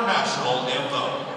national anthem.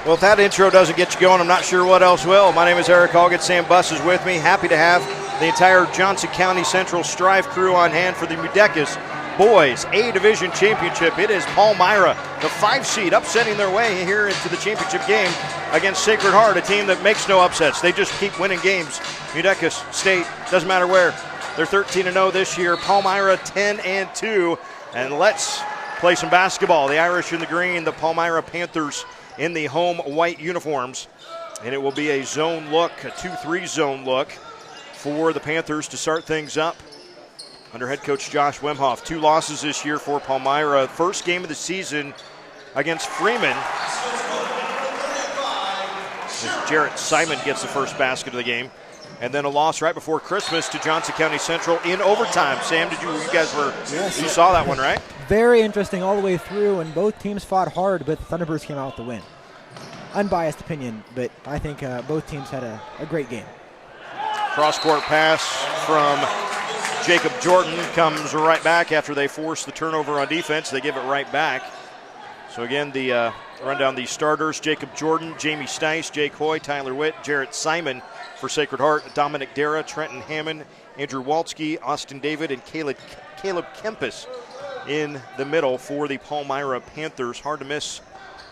Well, if that intro doesn't get you going, I'm not sure what else will. My name is Eric Hoggett. Sam Buss is with me. Happy to have the entire Johnson County Central Strive crew on hand for the Mudecas Boys A Division Championship. It is Palmyra, the 5 seed, upsetting their way here into the championship game against Sacred Heart, a team that makes no upsets. They just keep winning games. Mudecas State, doesn't matter where. They're 13-0 this year. Palmyra 10-2. And let's play some basketball. The Irish in the green, the Palmyra Panthers in the home white uniforms. And it will be a zone look, a 2-3 zone look for the Panthers to start things up under head coach Josh Wemhoff. 2 losses this year for Palmyra. First game of the season against Freeman. As Jarrett Simon gets the first basket of the game. And then a loss right before Christmas to Johnson County Central in overtime. Sam, you saw that one, right? Very interesting all the way through, and both teams fought hard, but the Thunderbirds came out with the win. Unbiased opinion, but I think both teams had a great game. Cross-court pass from Jacob Jordan comes right back after they force the turnover on defense. They give it right back. So again, the run down the starters: Jacob Jordan, Jamie Stice, Jake Hoy, Tyler Witt, Jarrett Simon for Sacred Heart, Dominic Dara, Trenton Hammond, Andrew Waltsky, Austin David, and Caleb Kempis in the middle for the Palmyra Panthers. Hard to miss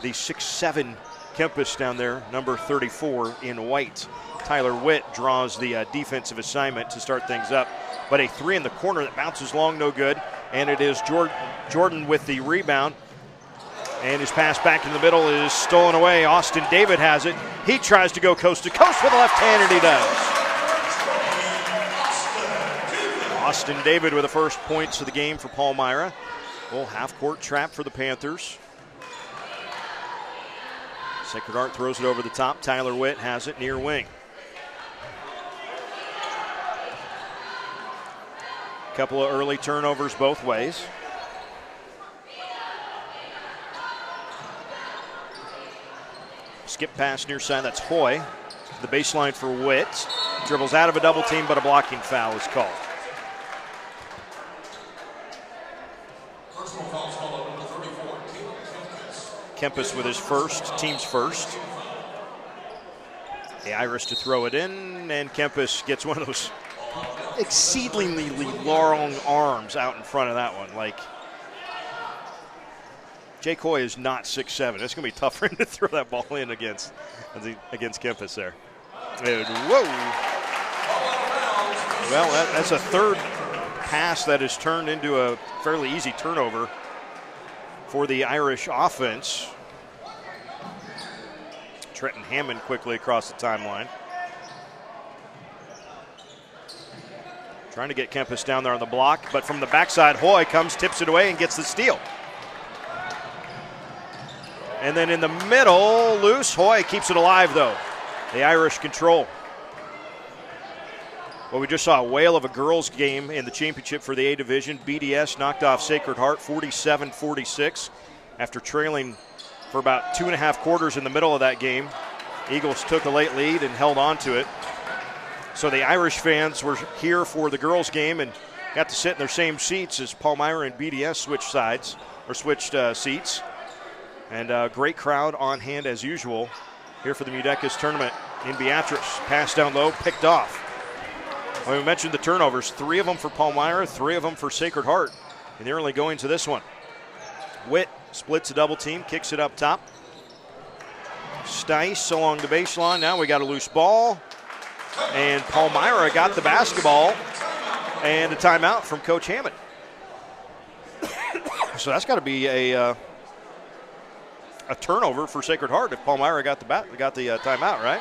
the 6'7" Kempis down there, number 34 in white. Tyler Witt draws the defensive assignment to start things up. But a 3 in the corner that bounces long, no good. And it is Jordan with the rebound. And his pass back in the middle is stolen away. Austin David has it. He tries to go coast to coast with a left hand, and he does. Austin David with the first points of the game for Palmyra. Full half-court trap for the Panthers. Sacred Heart throws it over the top. Tyler Witt has it near wing. Couple of early turnovers both ways. Skip pass near side, that's Hoy. The baseline for Witt. Dribbles out of a double team, but a blocking foul is called. Personal foul called number 34, Kempis with his first, team's first. The Irish to throw it in, and Kempis gets one of those exceedingly long arms out in front of that one. Like, Jake Hoy is not 6'7". It's going to be tough for him to throw that ball in against Kempis there. And whoa. Well, that's a third pass that has turned into a fairly easy turnover for the Irish offense. Trenton Hammond quickly across the timeline. Trying to get Kempis down there on the block, but from the backside, Hoy comes, tips it away, and gets the steal. And then in the middle, loose. Hoy keeps it alive, though. The Irish control. Well, we just saw a whale of a girls' game in the championship for the A Division. BDS knocked off Sacred Heart 47-46 after trailing for about 2.5 quarters in the middle of that game. Eagles took a late lead and held on to it. So the Irish fans were here for the girls' game and got to sit in their same seats as Palmyra and BDS switched seats. And a great crowd on hand as usual here for the Mudecas tournament in Beatrice. Pass down low, picked off. Well, we mentioned the turnovers. 3 of them for Palmyra, 3 of them for Sacred Heart in the early goings of this one. Witt splits a double team, kicks it up top. Stice along the baseline. Now we got a loose ball. And Palmyra got the basketball and a timeout from Coach Hammond. So that's got to be a turnover for Sacred Heart if Palmyra got the timeout, right?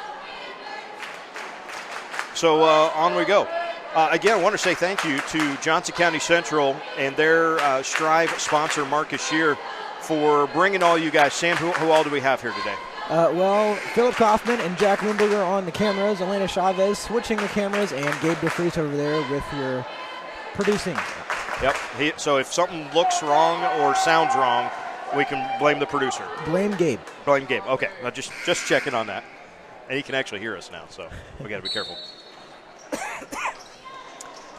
So on we go. Again, I want to say thank you to Johnson County Central and their Strive sponsor, Marcus Shear, for bringing all you guys. Sam, who all do we have here today? Well, Philip Kaufman and Jack Limburger on the cameras, Elena Chavez switching the cameras, and Gabe DeFries over there with your producing. Yep. So if something looks wrong or sounds wrong, we can blame the producer. Blame Gabe. Blame Gabe. Okay. Just checking on that. And he can actually hear us now, so we got to be careful.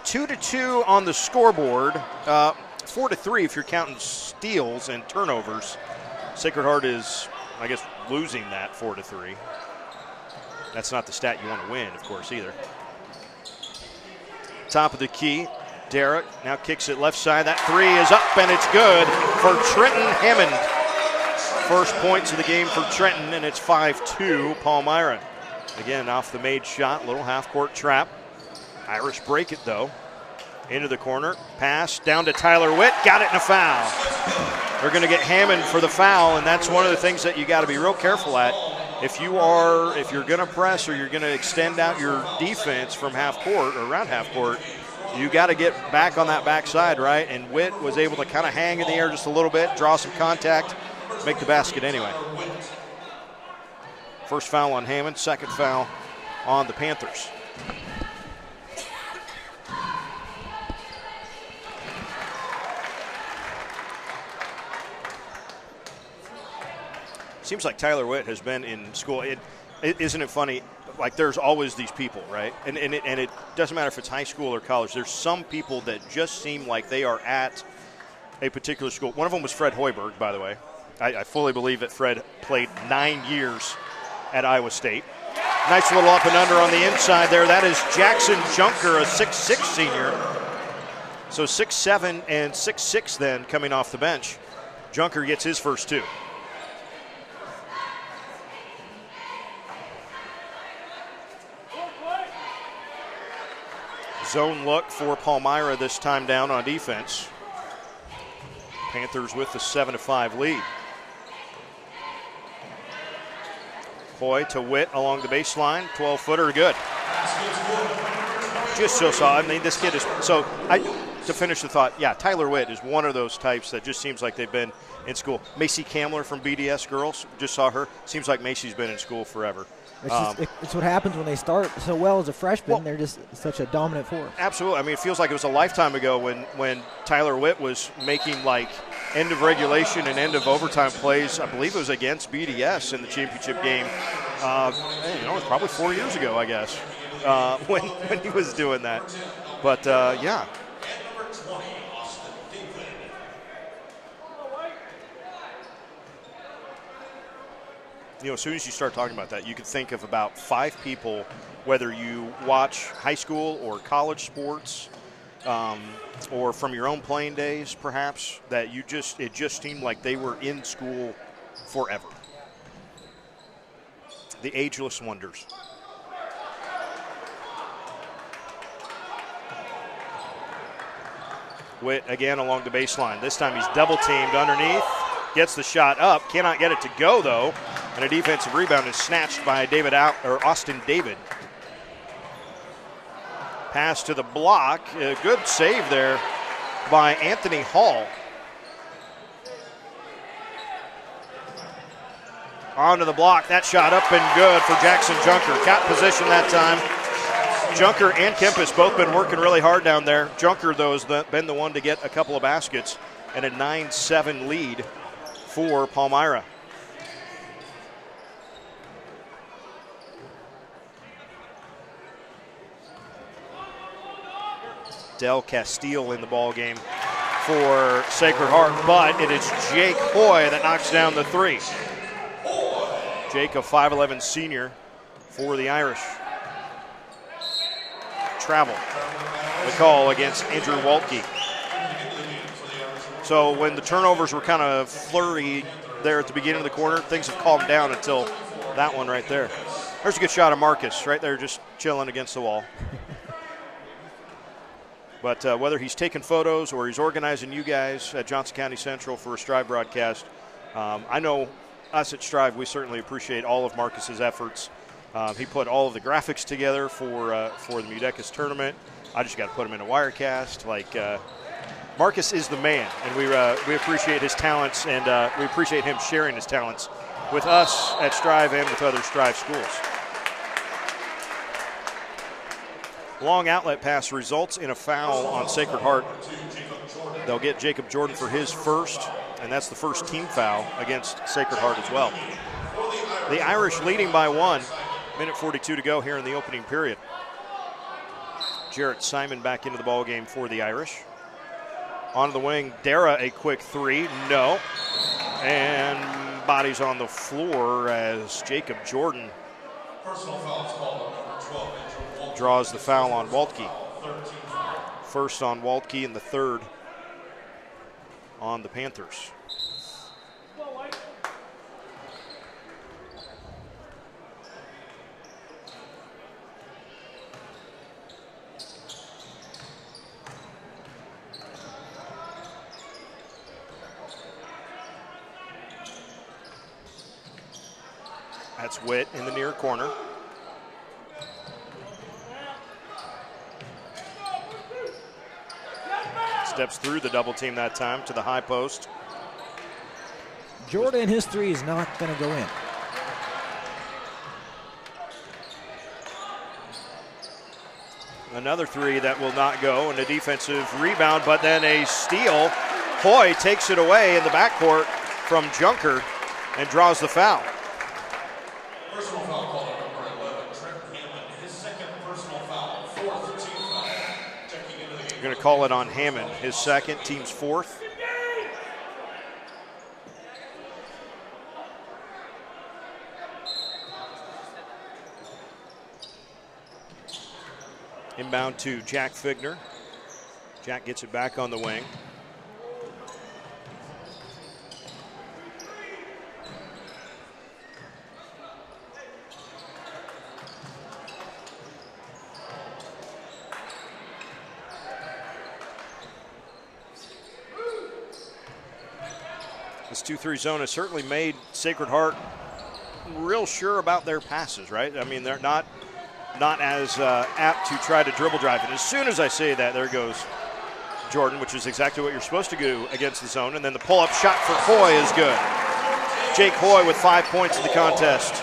2-2 on the scoreboard. 4-3 if you're counting steals and turnovers. Sacred Heart is I guess losing that 4-3. That's not the stat you want to win, of course, either. Top of the key, Derek now kicks it left side. That three is up, and it's good for Trenton Hammond. First points of the game for Trenton, and it's 5-2 Palmyra. Again, off the made shot, little half-court trap. Irish break it, though. Into the corner, pass down to Tyler Witt, got it in a foul. They're going to get Hammond for the foul, and that's one of the things that you got to be real careful at. If you're going to press or you're going to extend out your defense from half court or around half court, you got to get back on that backside, right? And Witt was able to kind of hang in the air just a little bit, draw some contact, make the basket anyway. First foul on Hammond, second foul on the Panthers. Seems like Tyler Witt has been in school. Isn't it funny? Like, there's always these people, right? And it doesn't matter if it's high school or college. There's some people that just seem like they are at a particular school. One of them was Fred Hoiberg, by the way. I fully believe that Fred played 9 years at Iowa State. Nice little up and under on the inside there. That is Jackson Junker, a 6'6 senior. So 6'7 and 6'6 then coming off the bench. Junker gets his first two. Zone look for Palmyra this time down on defense. Panthers with the 7-5 lead. Hoy to Witt along the baseline. 12-footer, good. Just so solid. I mean, this kid is so. To finish the thought, yeah, Tyler Witt is one of those types that just seems like they've been in school. Macy Kamler from BDS Girls, just saw her. Seems like Macy's been in school forever. It's what happens when they start so well as a freshman. Well, they're just such a dominant force. Absolutely. I mean, it feels like it was a lifetime ago when Tyler Witt was making like end of regulation and end of overtime plays. I believe it was against BDS in the championship game. It was probably 4 years ago, I guess, when he was doing that. But yeah. You know, as soon as you start talking about that, you could think of about 5 people, whether you watch high school or college sports, or from your own playing days, perhaps, that it just seemed like they were in school forever. The ageless wonders. Witt again along the baseline. This time he's double teamed underneath. Gets the shot up. Cannot get it to go, though. And a defensive rebound is snatched by Austin David. Pass to the block. A good save there by Anthony Hall. Onto the block. That shot up and good for Jackson Junker. Got position that time. Junker and Kempis both been working really hard down there. Junker, though, has been the one to get a couple of baskets and a 9-7 lead for Palmyra. Del Castile in the ball game for Sacred Heart, but it is Jake Hoy that knocks down the three. Jake, a 5'11 senior for the Irish. Travel. The call against Andrew Waltke. So when the turnovers were kind of flurry there at the beginning of the quarter, things have calmed down until that one right there. There's a good shot of Marcus right there just chilling against the wall. But whether he's taking photos or he's organizing you guys at Johnson County Central for a Strive broadcast, I know us at Strive, we certainly appreciate all of Marcus's efforts. He put all of the graphics together for the Mudecas tournament. I just got to put him in a Wirecast. Marcus is the man, and we appreciate his talents, and we appreciate him sharing his talents with us at Strive and with other Strive schools. Long outlet pass results in a foul on Sacred Heart. They'll get Jacob Jordan for his first, and that's the first team foul against Sacred Heart as well. The Irish leading by 1, minute 42 to go here in the opening period. Jarrett Simon back into the ball game for the Irish. On the wing, Dara a quick three, no. And bodies on the floor as Jacob Jordan Personal foul is called on number 12, Andrew Waltke. draws the foul on Waltke. 13. First on Waltke and the third on the Panthers. That's Witt in the near corner. Steps through the double team that time to the high post. Jordan, his three is not going to go in. Another three that will not go, and a defensive rebound, but then a steal. Hoy takes it away in the backcourt from Junker and draws the foul. Personal foul called on number 11, Trent Hammond. His second personal foul, fourth team foul. Checking into the game. We're going to call it on Hammond, his second, team's fourth. Inbound to Jack Figner. Jack gets it back on the wing. This 2-3 zone has certainly made Sacred Heart real sure about their passes, right? I mean, they're not as apt to try to dribble drive. And as soon as I say that, there goes Jordan, which is exactly what you're supposed to do against the zone. And then the pull-up shot for Hoy is good. Jake Hoy with 5 points in the contest.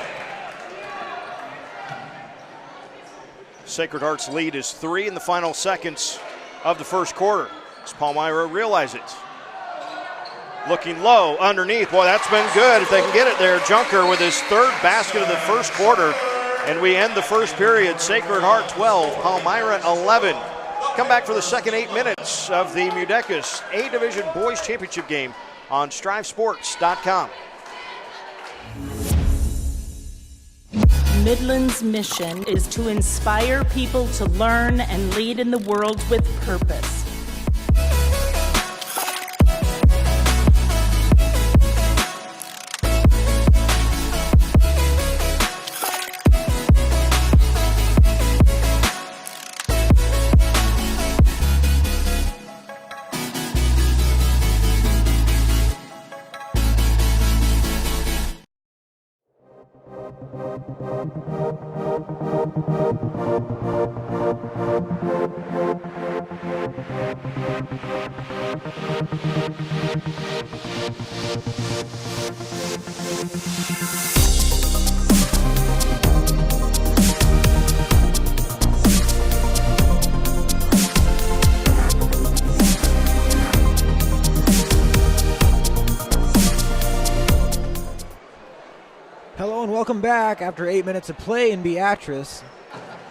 Sacred Heart's lead is 3 in the final seconds of the first quarter. Does Palmyra realize it? Looking low underneath. Boy, that's been good if they can get it there. Junker with his third basket of the first quarter. And we end the first period. Sacred Heart 12, Palmyra 11. Come back for the second 8 minutes of the Mudecas A-Division Boys Championship game on StriveSports.com. Midland's mission is to inspire people to learn and lead in the world with purpose. Hello and welcome back after 8 minutes of play in Beatrice.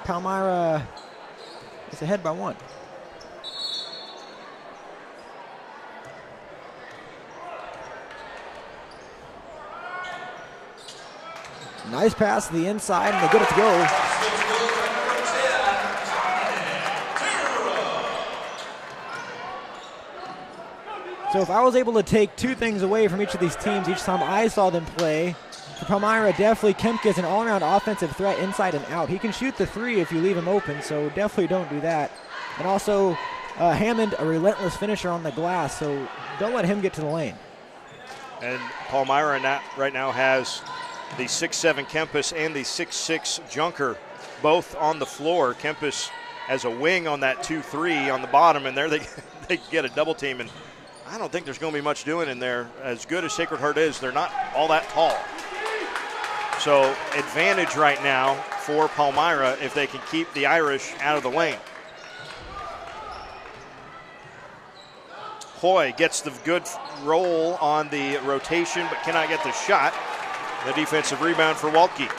Palmyra is ahead by 1. Nice pass to the inside, and they get it to go. So if I was able to take 2 things away from each of these teams each time I saw them play, for Palmyra, definitely Kempke is an all-around offensive threat inside and out. He can shoot the 3 if you leave him open, so definitely don't do that. And also, Hammond, a relentless finisher on the glass, so don't let him get to the lane. And Palmyra right now has the 6'7" Kempis and the 6'6" Junker both on the floor. Kempis as a wing on that 2-3 on the bottom, and there they get a double team. And I don't think there's going to be much doing in there. As good as Sacred Heart is, they're not all that tall. So advantage right now for Palmyra if they can keep the Irish out of the lane. Hoy gets the good roll on the rotation but cannot get the shot. The defensive rebound for Waltke.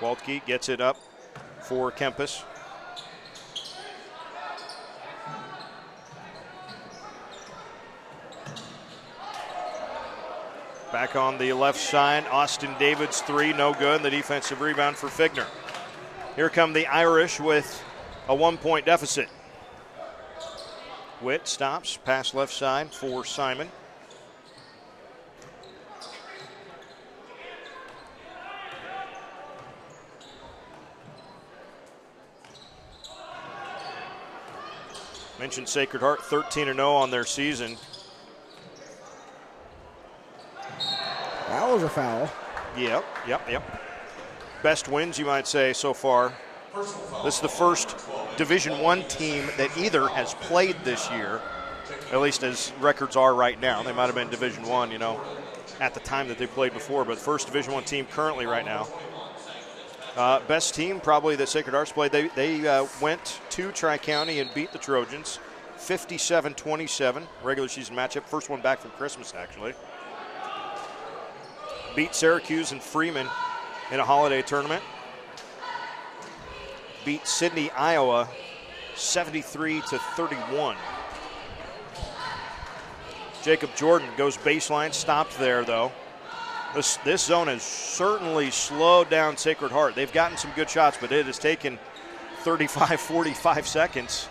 Waldke gets it up for Kempis. Back on the left side, Austin David's three, no good. The defensive rebound for Figner. Here come the Irish with a 1-point deficit. Witt stops, pass left side for Simon. Mentioned Sacred Heart 13-0 on their season. That was a foul. Yep. Best wins, you might say, so far. This is the first Division I team that either has played this year, at least as records are right now. They might have been Division I, at the time that they played before, but first Division I team currently right now. Best team probably that Sacred Heart's played. They went to Tri-County and beat the Trojans 57-27, regular season matchup. First one back from Christmas, actually. Beat Syracuse and Freeman in a holiday tournament. Beat Sidney, Iowa 73-31. Jacob Jordan goes baseline, stopped there though. This zone has certainly slowed down Sacred Heart. They've gotten some good shots, but it has taken 35, 45 seconds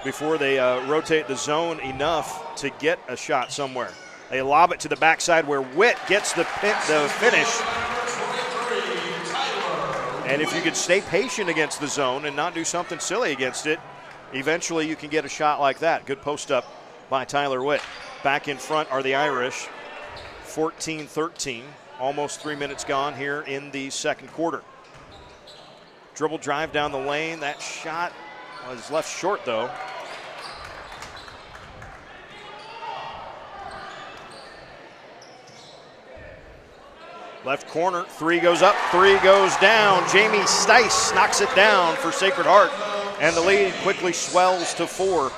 before they rotate the zone enough to get a shot somewhere. They lob it to the backside where Witt gets the finish. And if you could stay patient against the zone and not do something silly against it, eventually you can get a shot like that. Good post up by Tyler Witt. Back in front are the Irish, 14-13. Almost 3 minutes gone here in the second quarter. Dribble drive down the lane. That shot was left short though. Left corner, three goes up, three goes down. Jamie Stice knocks it down for Sacred Heart, and the lead quickly swells to 4.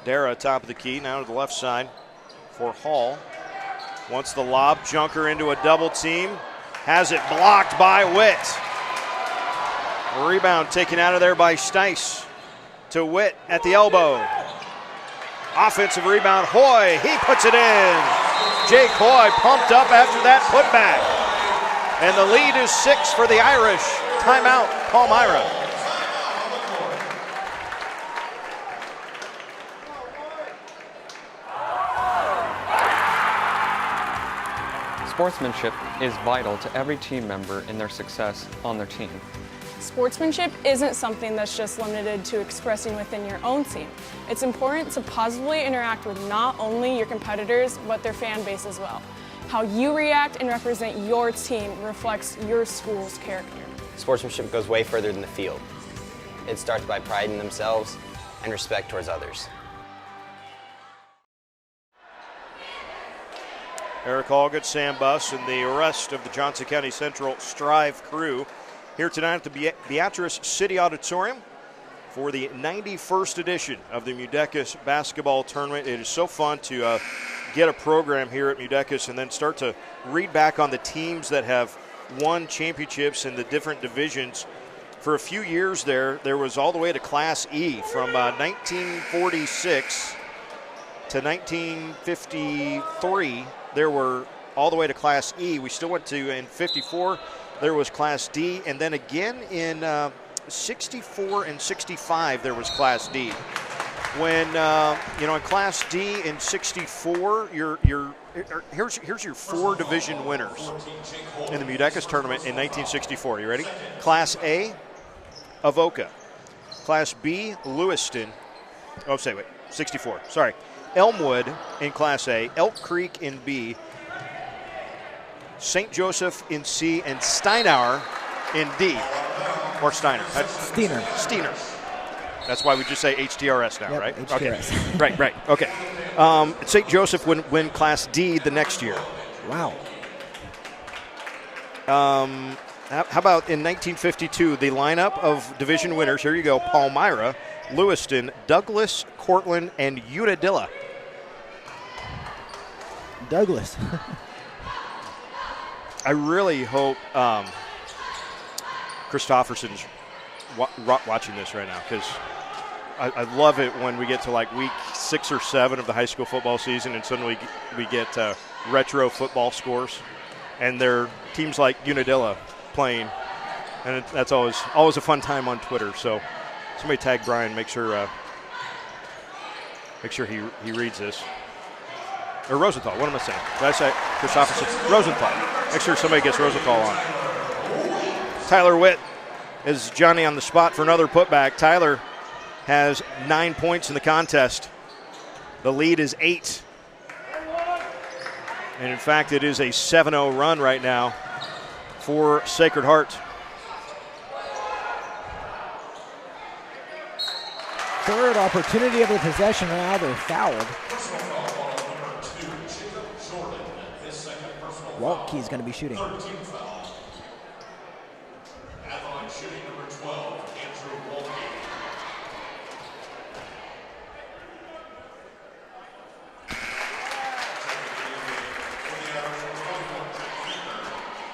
Dara top of the key, now to the left side for Hall. Wants the lob, Junker into a double team. Has it blocked by Witt. A rebound taken out of there by Stice to Witt at the elbow. Offensive rebound, Hoy, he puts it in. Jake Hoy pumped up after that putback. And the lead is 6 for the Irish. Timeout, Palmyra. Sportsmanship is vital to every team member in their success on their team. Sportsmanship isn't something that's just limited to expressing within your own team. It's important to positively interact with not only your competitors, but their fan base as well. How you react and represent your team reflects your school's character. Sportsmanship goes way further than the field. It starts by pride in themselves and respect towards others. Eric Allgood, Sam Buss, and the rest of the Johnson County Central Strive crew here tonight at the Beatrice City Auditorium for the 91st edition of the Mudecas basketball tournament. It is so fun to get a program here at Mudecas and then start to read back on the teams that have won championships in the different divisions. For a few years there was all the way to Class E from 1946 to 1953. There were all the way to Class E. We still went to, in 54, there was Class D, and then again in 64 and 65, there was Class D. When, in Class D in 64, here's your 4 division winners in the Mudecas tournament in 1964. You ready? Class A, Avoca. Class B, Lewiston. 64. Sorry. Elmwood in Class A, Elk Creek in B, St. Joseph in C, and Steinauer in D. Or Steiner. Steiner. That's why we just say HTRS now, yep, right? HTRS. Okay. right. Okay. St. Joseph win Class D the next year. Wow. How about in 1952, the lineup of division winners? Here you go. Palmyra, Lewiston, Douglas, Cortland, and Unadilla. Douglas. I really hope Christofferson's watching this right now, because I love it when we get to like week 6 or 7 of the high school football season and suddenly we get retro football scores, and they're teams like Unadilla playing, and that's always a fun time on Twitter. So somebody tag Brian, make sure he reads this. Or Rosenthal, what am I saying? Did I say Christofferson? Rosenthal. Make sure somebody gets Rosenthal on. Tyler Witt is Johnny on the spot for another putback. Tyler has 9 points in the contest. The lead is 8. And in fact, it is a 7-0 run right now for Sacred Heart. Third opportunity of the possession, now they're fouled. Waltke's going to be shooting. Avalanche shooting number 12, Andrew Waltke.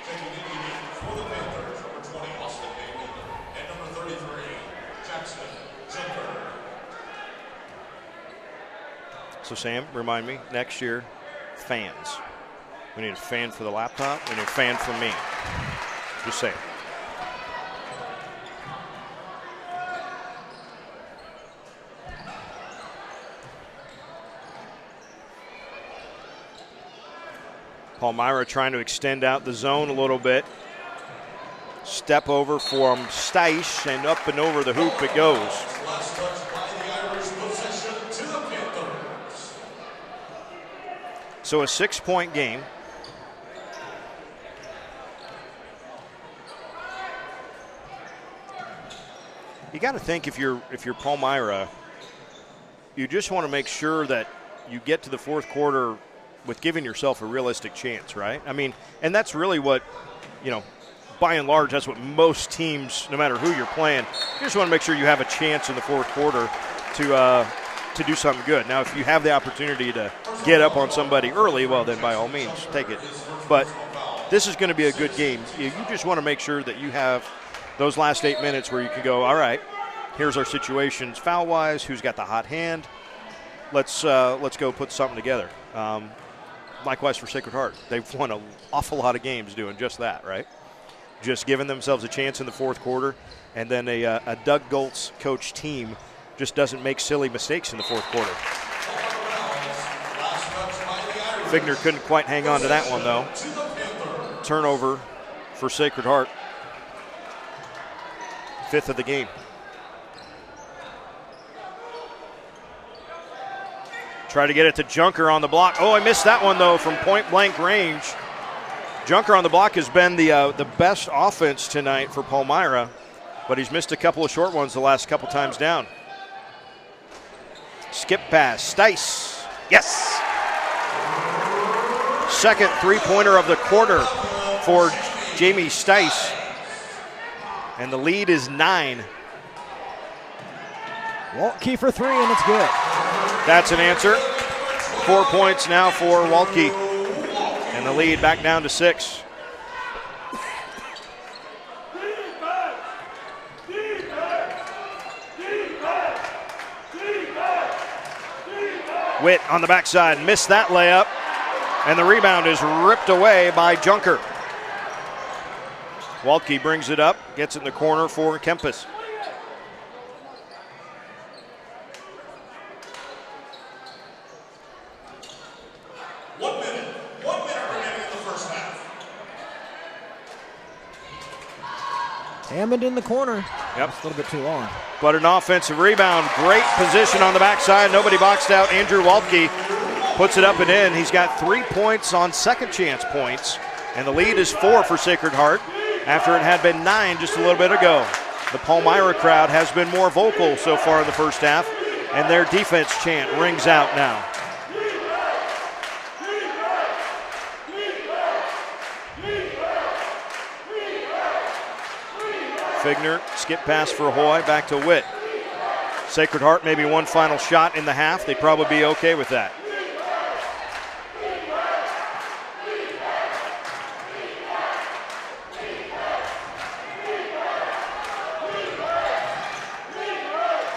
Taking the lead for the Panthers, number 20, Austin Damon, and number 33, Jackson Junker. So Sam, remind me, next year, fans. We need a fan for the laptop. We need a fan for me. Just saying. Palmyra trying to extend out the zone a little bit. Step over from Steisch, and up and over the hoop it goes. Last touch by the Irish, possession to the Panthers. So a 6-point game. You got to think, if you're Palmyra, you just want to make sure that you get to the fourth quarter with giving yourself a realistic chance, right? I mean, and that's really what, by and large, that's what most teams, no matter who you're playing, you just want to make sure you have a chance in the fourth quarter to do something good. Now, if you have the opportunity to get up on somebody early, well, then by all means, take it. But this is going to be a good game. You just want to make sure that you have those last 8 minutes where you can go, all right, here's our situations foul-wise, who's got the hot hand. Let's go put something together. Likewise for Sacred Heart. They've won an awful lot of games doing just that, right? Just giving themselves a chance in the fourth quarter, and then a Doug Goltz coach team just doesn't make silly mistakes in the fourth quarter. Figner couldn't quite hang on to that one, though. Turnover for Sacred Heart. 5th of the game. Try to get it to Junker on the block. Oh, I missed that one, though, from point-blank range. Junker on the block has been the best offense tonight for Palmyra, but he's missed a couple of short ones the last couple times down. Skip pass. Steisch. Yes! Second three-pointer of the quarter for Jamie Steisch. And the lead is 9. Waltke for 3, and it's good. That's an answer. 4 points now for Waltke. And the lead back down to 6. Witt on the backside, missed that layup. And the rebound is ripped away by Junker. Waltke brings it up, gets it in the corner for Kempis. One minute remaining in the first half. Hammond in the corner. Yep. It's a little bit too long. But an offensive rebound. Great position on the backside. Nobody boxed out. Andrew Waltke puts it up and in. He's got 3 points on second chance points. And the lead is 4 for Sacred Heart after it had been 9 just a little bit ago. The Palmyra crowd has been more vocal so far in the first half, and their defense chant rings out now. Figner, skip pass for Hoy, back to Witt. Sacred Heart maybe one final shot in the half. They'd probably be okay with that.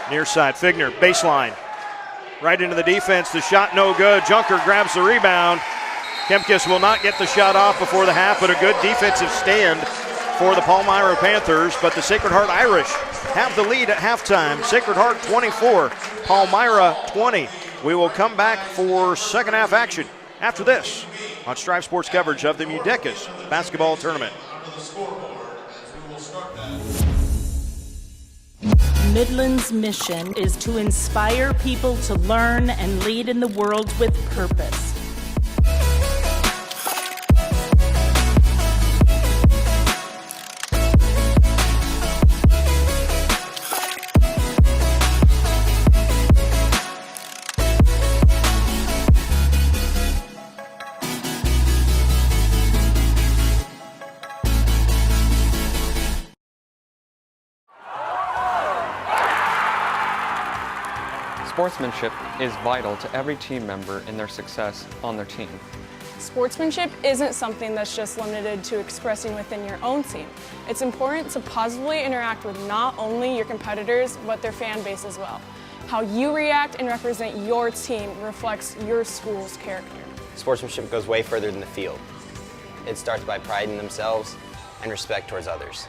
Near side, Figner, baseline. Right into the defense, the shot no good. Junker grabs the rebound. Kemkes will not get the shot off before the half, but a good defensive stand for the Palmyra Panthers. But the Sacred Heart Irish have the lead at halftime. Sacred Heart 24, Palmyra 20. We will come back for second half action after this on Strive Sports coverage of the Mudecas basketball tournament. Midland's mission is to inspire people to learn and lead in the world with purpose. Sportsmanship is vital to every team member in their success on their team. Sportsmanship isn't something that's just limited to expressing within your own team. It's important to positively interact with not only your competitors, but their fan base as well. How you react and represent your team reflects your school's character. Sportsmanship goes way further than the field. It starts by pride in themselves and respect towards others.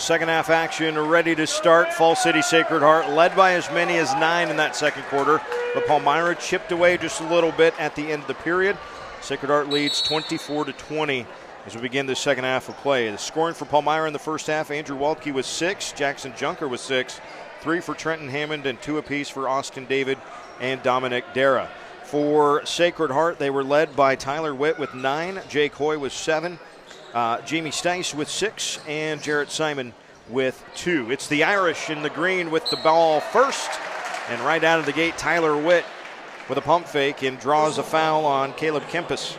Second half action ready to start. Fall City Sacred Heart led by as many as 9 in that second quarter, but Palmyra chipped away just a little bit at the end of the period. Sacred Heart leads 24-20 as we begin the second half of play. The scoring for Palmyra in the first half, Andrew Waltke with 6, Jackson Junker with 6, 3 for Trenton Hammond, and 2 apiece for Austin David and Dominic Dara. For Sacred Heart, they were led by Tyler Witt with 9, Jake Hoy with 7, Jamie Stice with 6, and Jarrett Simon with 2. It's the Irish in the green with the ball first, and right out of the gate, Tyler Witt with a pump fake and draws a foul on Caleb Kempis.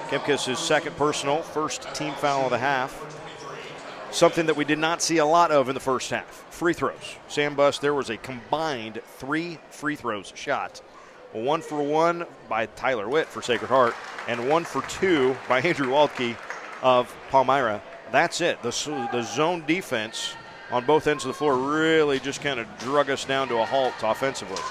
Kempis' his second personal, first team foul of the half. Something that we did not see a lot of in the first half. Free throws. Sam Buss, there was a combined 3 free throws shot. 1 for 1 by Tyler Witt for Sacred Heart, and 1 for 2 by Andrew Waltke of Palmyra. That's it. The zone defense on both ends of the floor really just kind of drug us down to a halt offensively.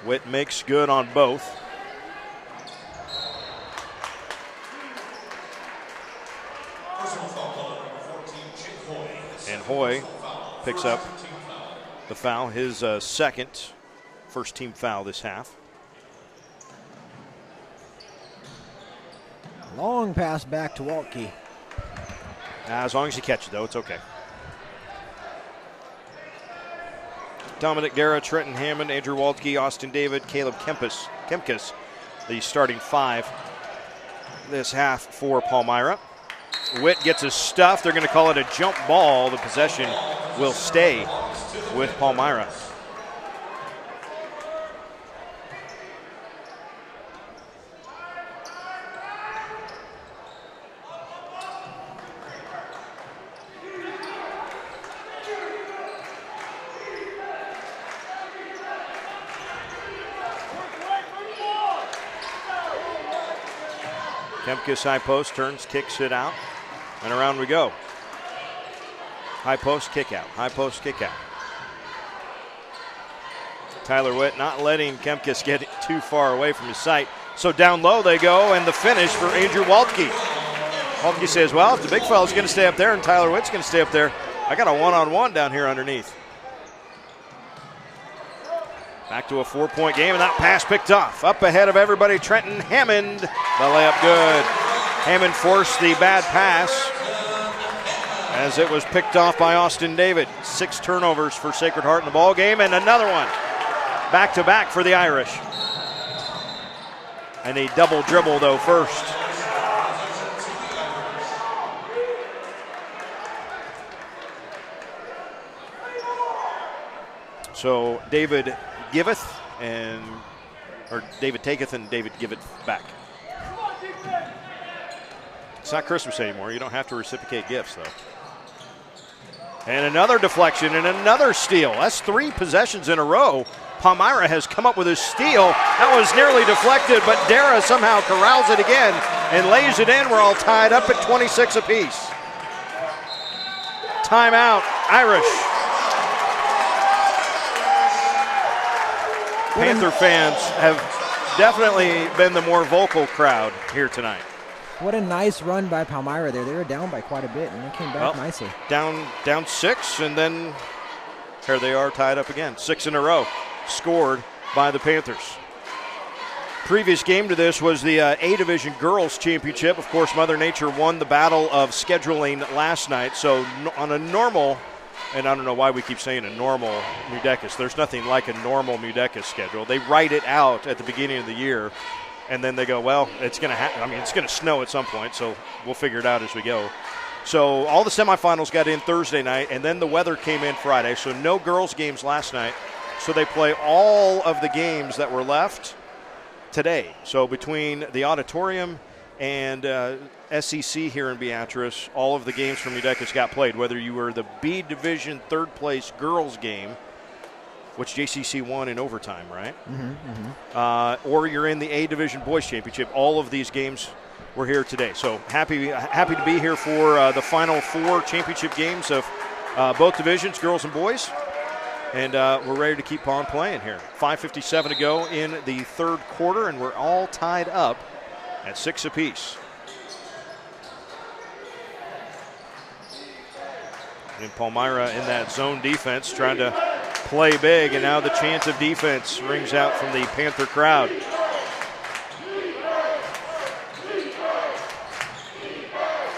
Witt makes good on both. And Hoy picks up the foul, his second first team foul this half. Long pass back to Waltke. As long as you catch it, though, it's okay. Dominic Dara, Trenton Hammond, Andrew Waltke, Austin David, Caleb Kempis, the starting 5 this half for Palmyra. Witt gets his stuff. They're going to call it a jump ball. The possession will stay with Palmyra. Kempkis high post, turns, kicks it out, and around we go. High post, kick out. High post, kick out. Tyler Witt not letting Kempkis get too far away from his sight. So down low they go, and the finish for Andrew Waltke. Waltke says, well, if the big fella's going to stay up there and Tyler Witt's going to stay up there, I got a one-on-one down here underneath. Back to a 4-point game, and that pass picked off. Up ahead of everybody, Trenton Hammond. The layup good. Hammond forced the bad pass as it was picked off by Austin David. 6 turnovers for Sacred Heart in the ball game, and another one. Back-to-back for the Irish. And a double dribble, though, first. So David giveth or David taketh and David giveth back. It's not Christmas anymore. You don't have to reciprocate gifts, though. And another deflection and another steal. That's 3 possessions in a row. Palmyra has come up with a steal. That was nearly deflected, but Dara somehow corrals it again and lays it in. We're all tied up at 26 apiece. Timeout, Irish. Panther fans have definitely been the more vocal crowd here tonight. What a nice run by Palmyra there. They were down by quite a bit, and they came back nicely. Down 6, and then here they are tied up again. 6 in a row scored by the Panthers. Previous game to this was the A Division Girls Championship. Of course, Mother Nature won the battle of scheduling last night. So on a normal, and I don't know why we keep saying a normal Mudecas. There's nothing like a normal Mudecas schedule. They write it out at the beginning of the year, and then they go, well, it's going to happen. I mean, it's going to snow at some point, so we'll figure it out as we go. So all the semifinals got in Thursday night, and then the weather came in Friday, so no girls' games last night. So they play all of the games that were left today. So between the auditorium and SEC here in Beatrice, all of the games from Udecas got played, whether you were the B Division third place girls game, which JCC won in overtime, right? Or you're in the A Division boys championship. All of these games were here today. So happy to be here for the final 4 championship games of both divisions, girls and boys. And we're ready to keep on playing here. 5:57 to go in the third quarter, and we're all tied up at 6 apiece. And Palmyra in that zone defense trying to play big, and now the chant of defense rings out from the Panther crowd.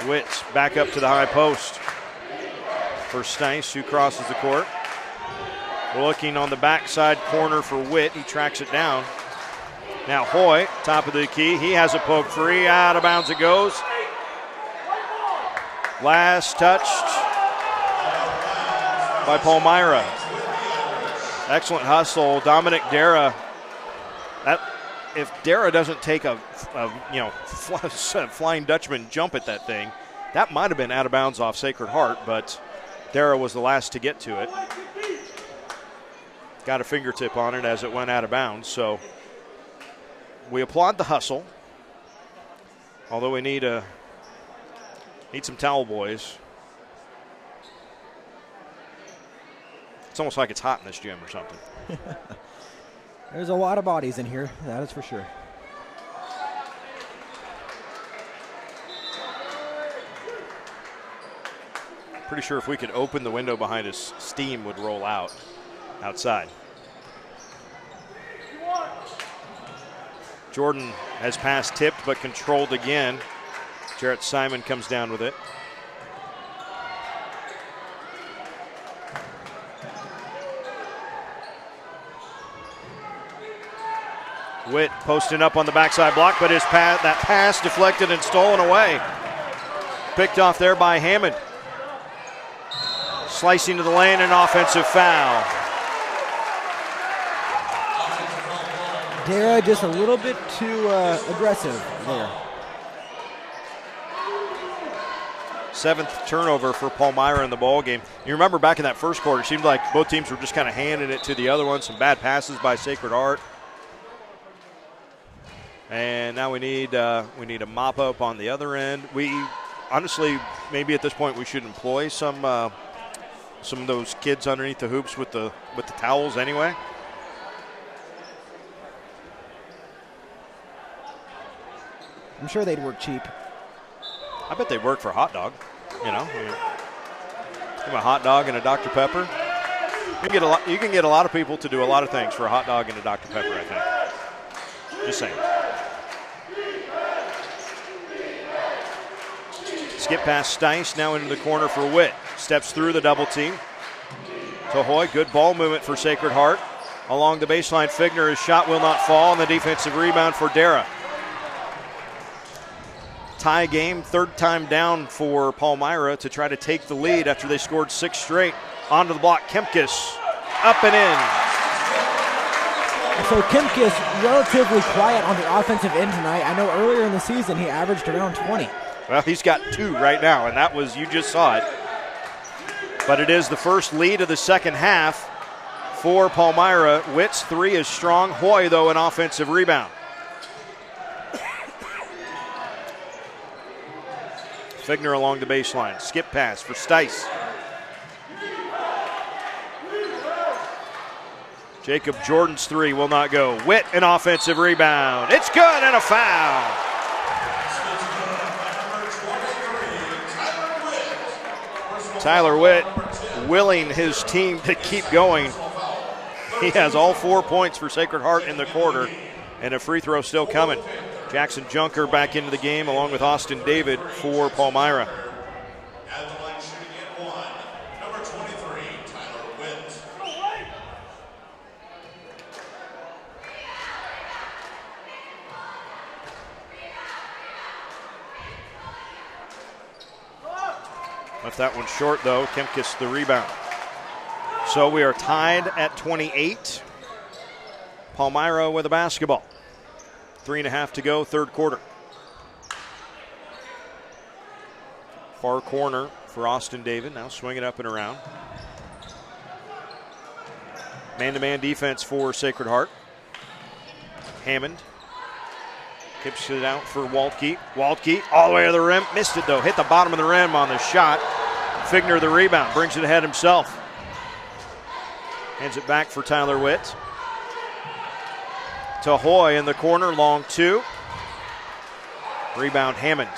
Witt back up to the high post for Stice, who crosses the court. Looking on the backside corner for Witt. He tracks it down. Now Hoy, top of the key. He has a poke free. Out of bounds it goes. Last touched by Palmyra. Excellent hustle. Dominic Dara. If Dara doesn't take a Flying Dutchman jump at that thing, that might have been out of bounds off Sacred Heart, but Dara was the last to get to it. Got a fingertip on it as it went out of bounds, so we applaud the hustle. Although we need some towel boys. It's almost like it's hot in this gym or something. There's a lot of bodies in here, that is for sure. Pretty sure if we could open the window behind us, steam would roll out outside. Jordan has pass tipped but controlled again. Jarrett Simon comes down with it. Witt posting up on the backside block, but that pass deflected and stolen away. Picked off there by Hammond. Slicing to the lane, an offensive foul. Dara just a little bit too aggressive there. 7th turnover for Palmyra in the ball game. You remember back in that first quarter, it seemed like both teams were just kind of handing it to the other one. Some bad passes by Sacred Heart. And now we need a mop up on the other end. We honestly, maybe at this point, we should employ some of those kids underneath the hoops with the towels anyway. I'm sure they'd work cheap. I bet they'd work for a hot dog. You know, give them a hot dog and a Dr. Pepper. You can get a lot of people to do a lot of things for a hot dog and a Dr. Pepper, I think. Just saying. Skip past Stice, now into the corner for Witt. Steps through the double team. Tohoy, good ball movement for Sacred Heart. Along the baseline, Figner, his shot will not fall, and the defensive rebound for Dara. Tie game, 3rd time down for Palmyra to try to take the lead after they scored 6 straight. Onto the block, Kemkes, up and in. So Kemkes relatively quiet on the offensive end tonight. I know earlier in the season he averaged around 20. Well, he's got 2 right now, and that was, you just saw it. But it is the first lead of the second half for Palmyra. Witt's 3 is strong. Hoy, though, an offensive rebound. Figner along the baseline. Skip pass for Stice. Jacob Jordan's 3 will not go. Witt, an offensive rebound. It's good, and a foul. Tyler Witt willing his team to keep going. He has all 4 points for Sacred Heart in the quarter, and a free throw still coming. Jackson Junker back into the game along with Austin David for Palmyra. At the line shooting at 1, number 23, Tyler Witt. Left that one short, though. Kemkes the rebound. So we are tied at 28. Palmyra with a basketball. 3.5 to go, third quarter. Far corner for Austin David, now swinging up and around. Man-to-man defense for Sacred Heart. Hammond tips it out for Waltke. Waltke all the way to the rim. Missed it though. Hit the bottom of the rim on the shot. Figner the rebound. Brings it ahead himself. Hands it back for Tyler Witt. To Hoy in the corner. Long two. Rebound Hammond.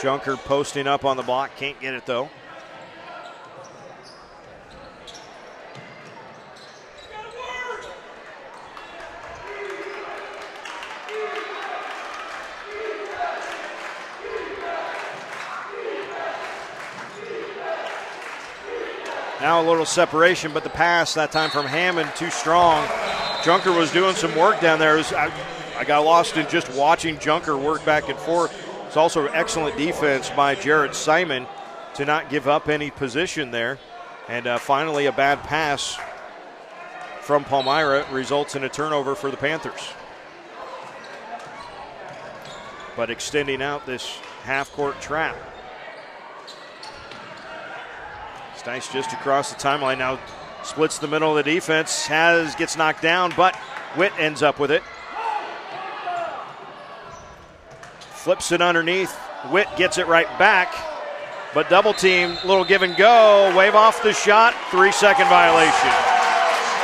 Junker posting up on the block, can't get it though. Now a little separation, but the pass that time from Hammond too strong. Junker was doing some work down there. I got lost in just watching Junker work back and forth. It's also excellent defense by Jarrett Simon to not give up any position there. And finally a bad pass from Palmyra results in a turnover for the Panthers. But extending out this half-court trap. Stice just across the timeline now, splits the middle of the defense, gets knocked down, but Witt ends up with it. Flips it underneath. Witt gets it right back, but double team, little give and go, wave off the shot, 3-second violation.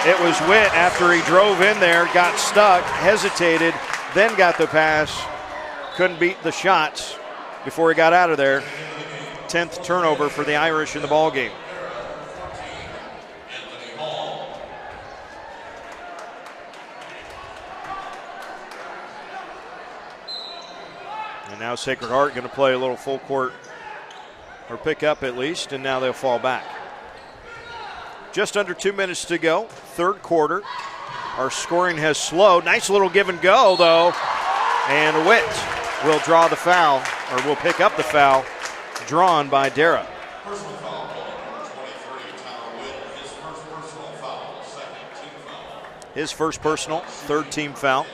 It was Witt after he drove in there, got stuck, hesitated, then got the pass, couldn't beat the shots before he got out of there. 10th turnover for the Irish in the ball game. And now Sacred Heart going to play a little full court, or pick up at least, and now they'll fall back. Just under 2 minutes to go, third quarter. Our scoring has slowed. Nice little give and go, though. And Witt will draw the foul, or will pick up the foul, drawn by Dara. Personal foul, number 23, Tyler Witt. His first personal foul, second team foul. His first personal, third team foul.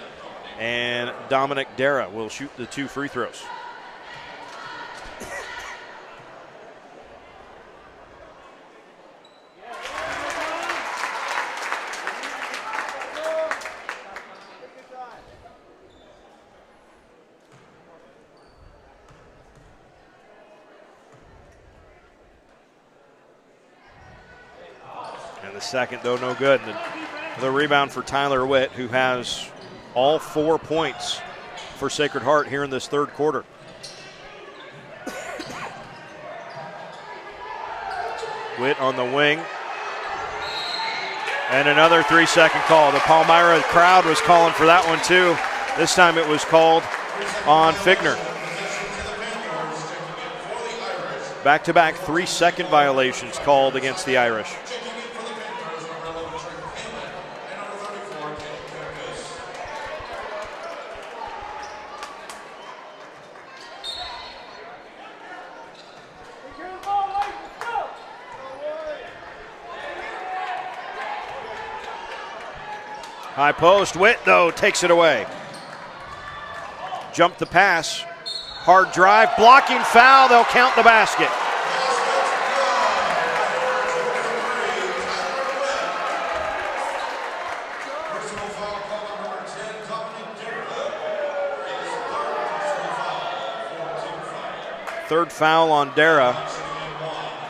And Dominic Dara will shoot the 2 free throws. And the second, though, no good. The rebound for Tyler Witt, who has all 4 points for Sacred Heart here in this third quarter. Witt on the wing. And another 3-second call. The Palmyra crowd was calling for that one too. This time it was called on Figner. Back-to-back 3-second violations called against the Irish. High post, Witt, though, takes it away. Jump the pass, hard drive, blocking foul, they'll count the basket. Personal foul call number 10, Dominic Dara. His third personal foul, 4-2 foul. Third foul on Dara,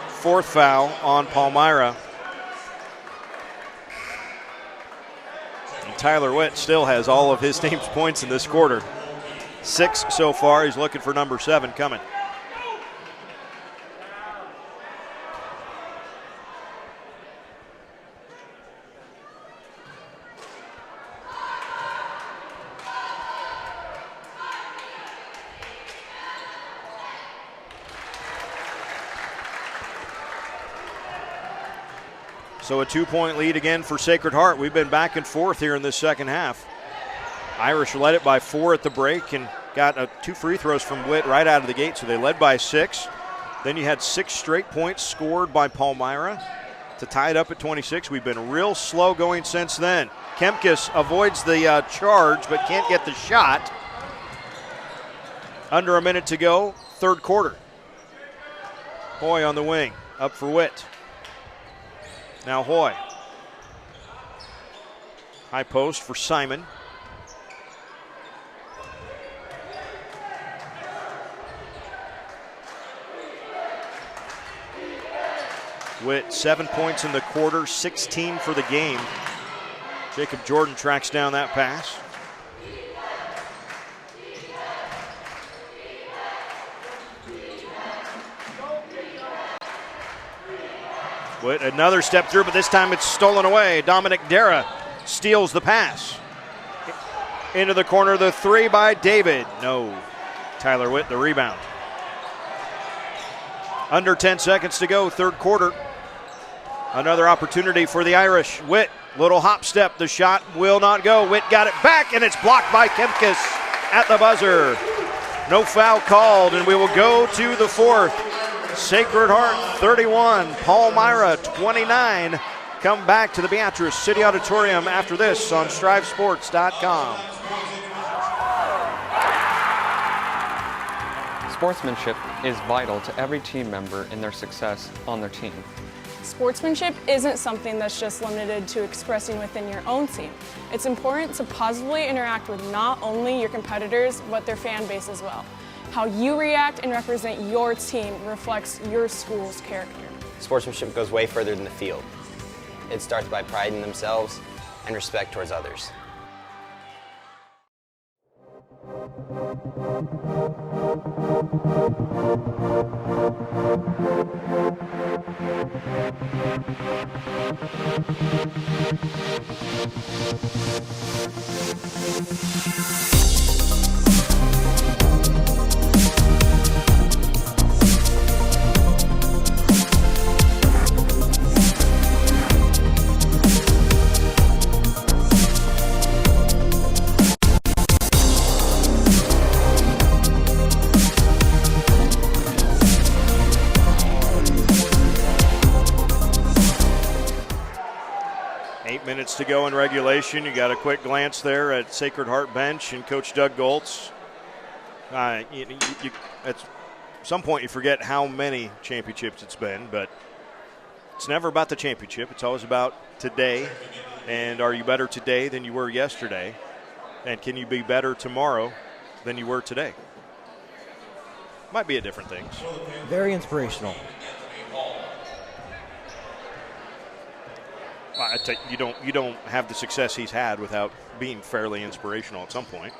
fourth foul on Palmyra. Tyler Witt still has all of his team's points in this quarter. 6 so far. He's looking for number 7 coming. So a 2-point lead again for Sacred Heart. We've been back and forth here in this second half. Irish led it by 4 at the break and got 2 free throws from Witt right out of the gate, so they led by 6. Then you had 6 straight points scored by Palmyra to tie it up at 26. We've been real slow going since then. Kemkes avoids the charge but can't get the shot. Under a minute to go, third quarter. Hoy on the wing, up for Witt. Now Hoy. High post for Simon. Witt, 7 points in the quarter, 16 for the game. Jacob Jordan tracks down that pass. Witt, another step through, but this time it's stolen away. Dominic Dara steals the pass. Into the corner, the 3 by David. No. Tyler Witt, the rebound. Under 10 seconds to go, third quarter. Another opportunity for the Irish. Witt, little hop step. The shot will not go. Witt got it back, and it's blocked by Kemkes at the buzzer. No foul called, and we will go to the fourth. Sacred Heart 31, Palmyra 29. Come back to the Beatrice City Auditorium after this on StriveSports.com. Sportsmanship is vital to every team member in their success on their team. Sportsmanship isn't something that's just limited to expressing within your own team. It's important to positively interact with not only your competitors, but their fan base as well. How you react and represent your team reflects your school's character. Sportsmanship goes way further than the field. It starts by pride in themselves and respect towards others. To go in regulation. You got a quick glance there at Sacred Heart bench and Coach Doug Goltz. At some point you forget how many championships it's been, but it's never about the championship. It's always about today, and are you better today than you were yesterday, and can you be better tomorrow than you were today? Might be at different things. Very inspirational. You don't have the success he's had without being fairly inspirational at some point.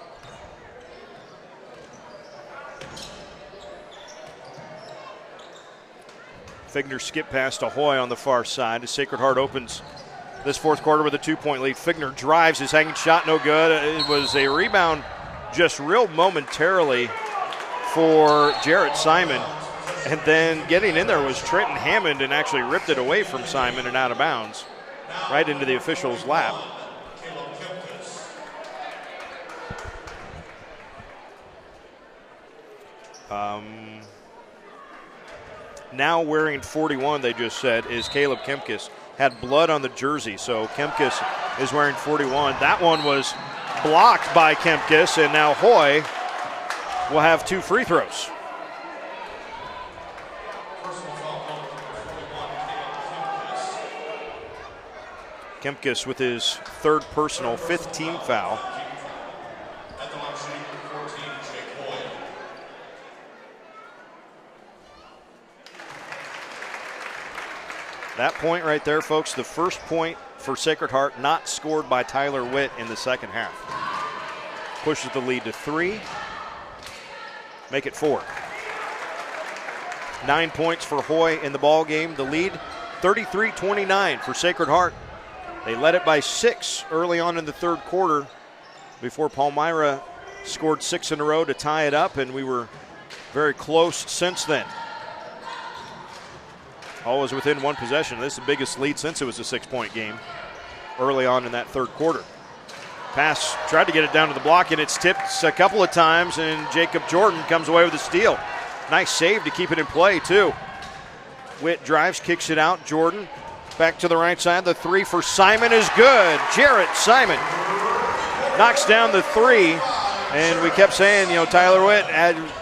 Figner skip pass to Hoy on the far side as Sacred Heart opens this fourth quarter with a 2-point lead. Figner drives his hanging shot, no good. It was a rebound just real momentarily for Jarrett Simon. And then getting in there was Trenton Hammond and actually ripped it away from Simon and out of bounds. Right into the official's lap. Now wearing 41, they just said, is Caleb Kemkes. Had blood on the jersey, so Kemkes is wearing 41. That one was blocked by Kemkes, and now Hoy will have 2 free throws. Kemkes with his third personal, 5th team foul. That point right there, folks, the first point for Sacred Heart not scored by Tyler Witt in the second half. Pushes the lead to 3. Make it 4. 9 points for Hoy in the ball game. The lead, 33-29 for Sacred Heart. They led it by 6 early on in the third quarter before Palmyra scored 6 in a row to tie it up, and we were very close since then. Always within 1 possession. This is the biggest lead since it was a 6-point game early on in that third quarter. Pass, tried to get it down to the block, and it's tipped a couple of times, and Jacob Jordan comes away with a steal. Nice save to keep it in play, too. Witt drives, kicks it out. Jordan back to the right side. The three for Simon is good. Jarrett Simon knocks down the three. And we kept saying, Tyler Witt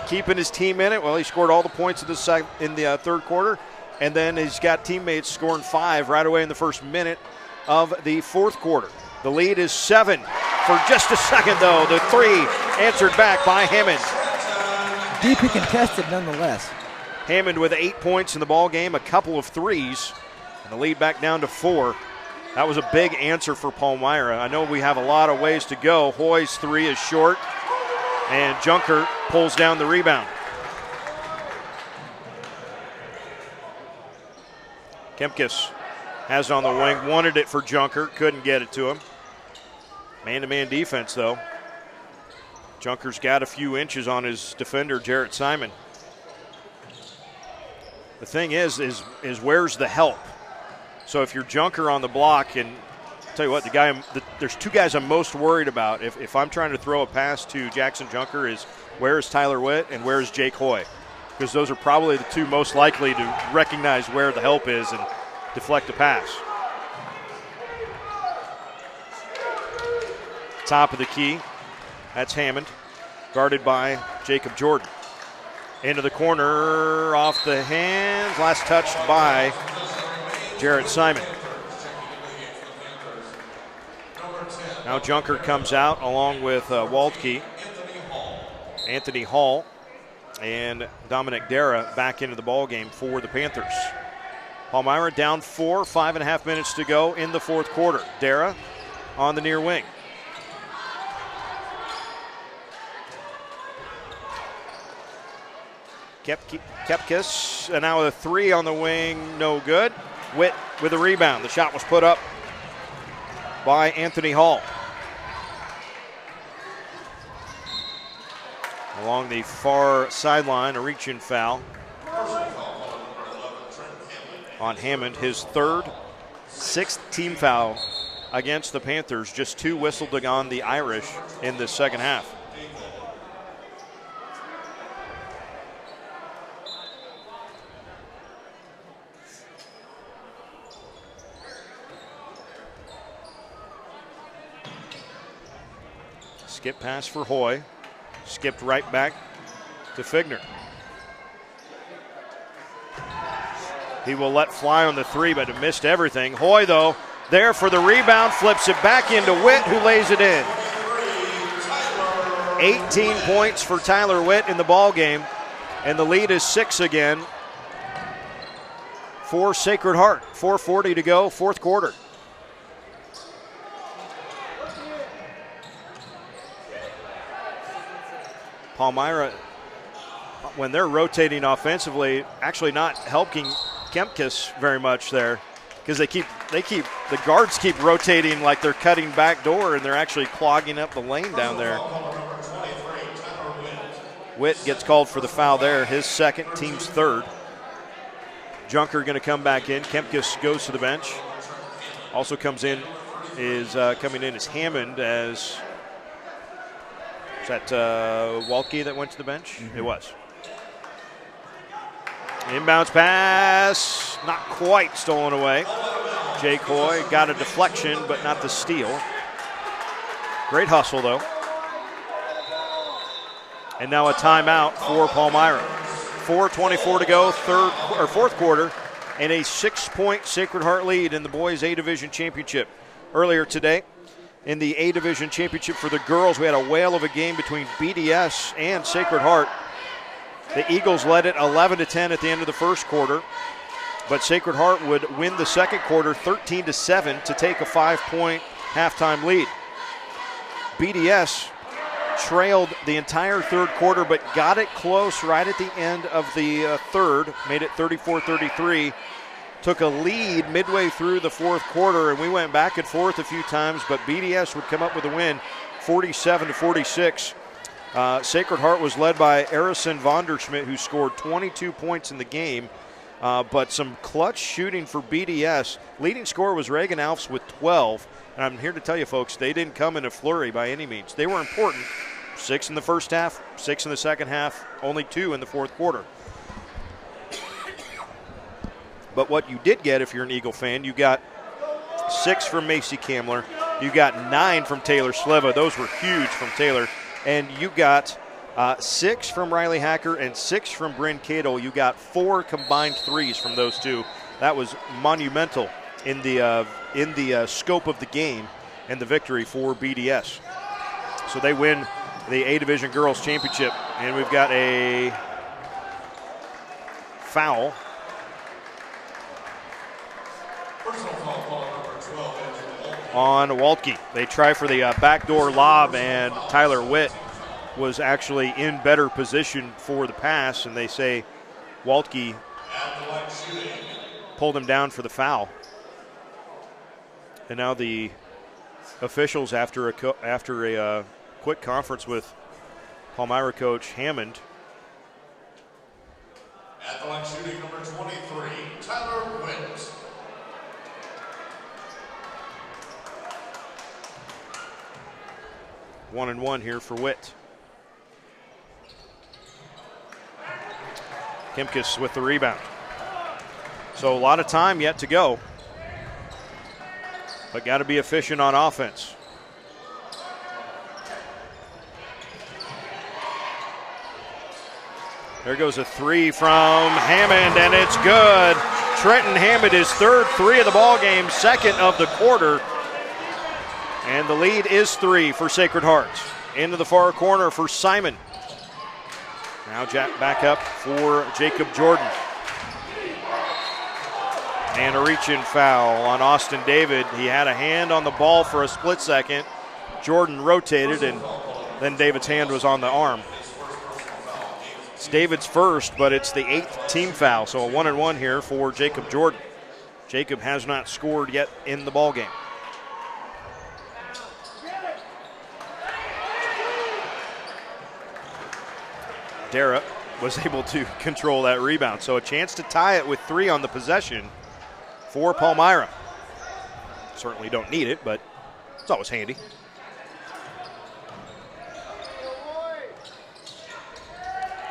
keeping his team in it. Well, he scored all the points in the third quarter. And then he's got teammates scoring 5 right away in the first minute of the fourth quarter. The lead is 7. For just a second, though, the three answered back by Hammond. Deep and contested nonetheless. Hammond with 8 points in the ball game, a couple of threes, and the lead back down to 4. That was a big answer for Palmyra. I know we have a lot of ways to go. Hoy's three is short, and Junker pulls down the rebound. Kempkes has it on the wing, wanted it for Junker, couldn't get it to him. Man-to-man defense, though. Junker's got a few inches on his defender, Jarrett Simon. The thing is where's the help? So if you're Junker on the block, and I'll tell you what, there's 2 guys I'm most worried about if I'm trying to throw a pass to Jackson Junker is where is Tyler Witt and where is Jake Hoy? Because those are probably the 2 most likely to recognize where the help is and deflect the pass. Top of the key, that's Hammond, guarded by Jacob Jordan. Into the corner, off the hands, last touched by Jarrett Simon. Now Junker comes out along with Waldke, Anthony Hall, and Dominic Dara back into the ball game for the Panthers. Palmyra down 4, 5.5 minutes to go in the fourth quarter. Dara on the near wing. Kepkes, and now a three on the wing, no good. Witt with a rebound. The shot was put up by Anthony Hall. Along the far sideline, a reach-in foul on Hammond, his third, 6th team foul against the Panthers. Just 2 whistled on the Irish in the second half. Skip pass for Hoy. Skipped right back to Figner. He will let fly on the three, but it missed everything. Hoy, though, there for the rebound, flips it back into Witt, who lays it in. 18 points for Tyler Witt in the ball game, and the lead is 6 again for Sacred Heart. 4:40 to go, fourth quarter. Palmyra, when they're rotating offensively, actually not helping Kempkes very much there, because the guards keep rotating like they're cutting back door, and they're actually clogging up the lane down there. Witt gets called for the foul there, his second, team's third. Junker going to come back in. Kempkes goes to the bench. Also comes in coming in is Hammond as. That Walke that went to the bench? Mm-hmm. It was. Inbounds pass, not quite stolen away. Jake Hoy got a deflection, but not the steal. Great hustle, though. And now a timeout for Palmyra. 4:24 to go, fourth quarter, and a 6-point Sacred Heart lead in the boys A-Division championship. Earlier today, in the A-Division championship for the girls, we had a whale of a game between BDS and Sacred Heart. The Eagles led it 11-10 at the end of the first quarter, but Sacred Heart would win the second quarter 13-7 to take a 5-point halftime lead. BDS trailed the entire third quarter, but got it close right at the end of the third, made it 34-33. Took a lead midway through the fourth quarter, and we went back and forth a few times, but BDS would come up with a win, 47-46. Sacred Heart was led by Arison Vonderschmidt, who scored 22 points in the game, but some clutch shooting for BDS. Leading scorer was Reagan Alfs with 12, and I'm here to tell you, folks, they didn't come in a flurry by any means. They were important. 6 in the first half, 6 in the second half, only 2 in the fourth quarter. But what you did get, if you're an Eagle fan, you got 6 from Macy Kamler. You got 9 from Taylor Sleva. Those were huge from Taylor. And you got 6 from Riley Hacker and 6 from Bryn Cadle. You got 4 combined threes from those two. That was monumental in the scope of the game and the victory for BDS. So they win the A-Division Girls Championship. And we've got a foul. Personal foul call number 12. On Waltke. They try for the backdoor lob, and Tyler Witt was actually in better position for the pass, and they say Waltke pulled him down for the foul. And now the officials, after a quick conference with Palmyra coach Hammond. At the line shooting number 23, Tyler Witt. 1-1 here for Witt. Kimkus with the rebound. So a lot of time yet to go, but got to be efficient on offense. There goes a 3 from Hammond, and it's good. Trenton Hammond, his 3rd 3 of the ball game, 2nd of the quarter. And the lead is 3 for Sacred Heart. Into the far corner for Simon. Now Jack back up for Jacob Jordan. And a reach-in foul on Austin David. He had a hand on the ball for a split second. Jordan rotated, and then David's hand was on the arm. It's David's first, but it's the 8th team foul, so a 1-1 here for Jacob Jordan. Jacob has not scored yet in the ball game. Dara was able to control that rebound. So a chance to tie it with 3 on the possession for Palmyra. Certainly don't need it, but it's always handy.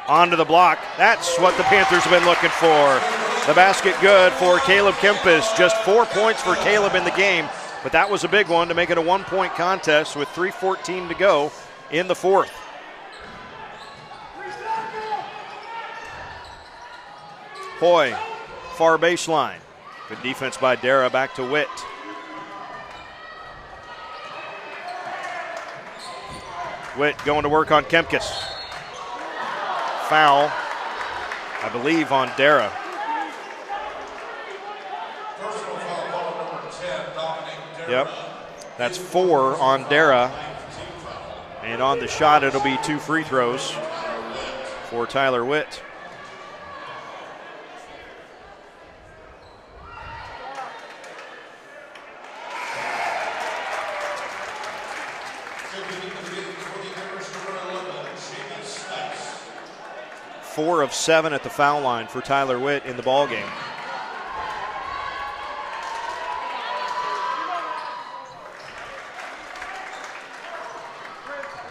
Onto the block. That's what the Panthers have been looking for. The basket good for Caleb Kempis. Just 4 points for Caleb in the game, but that was a big one to make it a 1-point contest with 3:14 to go in the 4th. Hoy, far baseline. Good defense by Dara, back to Witt. Witt going to work on Kempkis. Foul, I believe, on Dara. Personal foul call number 10, Dominic Dara. Yep, that's 4 on Dara. And on the shot, it'll be 2 free throws for Tyler Witt. Four of 7 at the foul line for Tyler Witt in the ball game.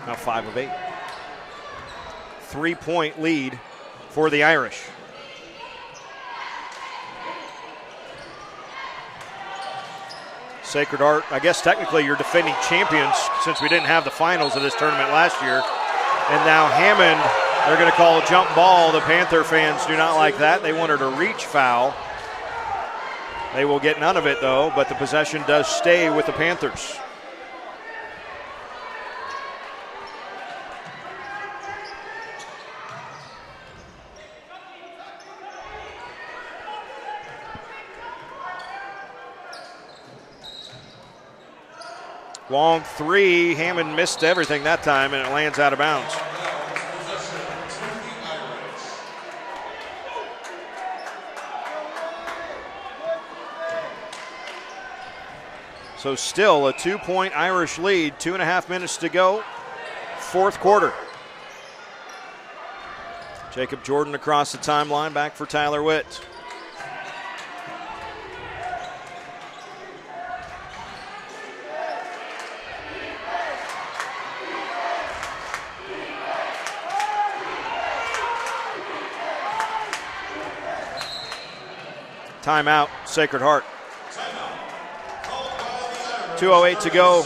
Now 5 of 8. 3-point lead for the Irish. Sacred Heart, I guess technically you're defending champions since we didn't have the finals of this tournament last year. And now Hammond, they're going to call a jump ball. The Panther fans do not like that. They wanted a reach foul. They will get none of it, though, but the possession does stay with the Panthers. Long 3, Hammond missed everything that time, and it lands out of bounds. So still a 2-point Irish lead, 2.5 minutes to go, 4th quarter. Jacob Jordan across the timeline, back for Tyler Witt. Timeout, Sacred Heart. 2:08 to go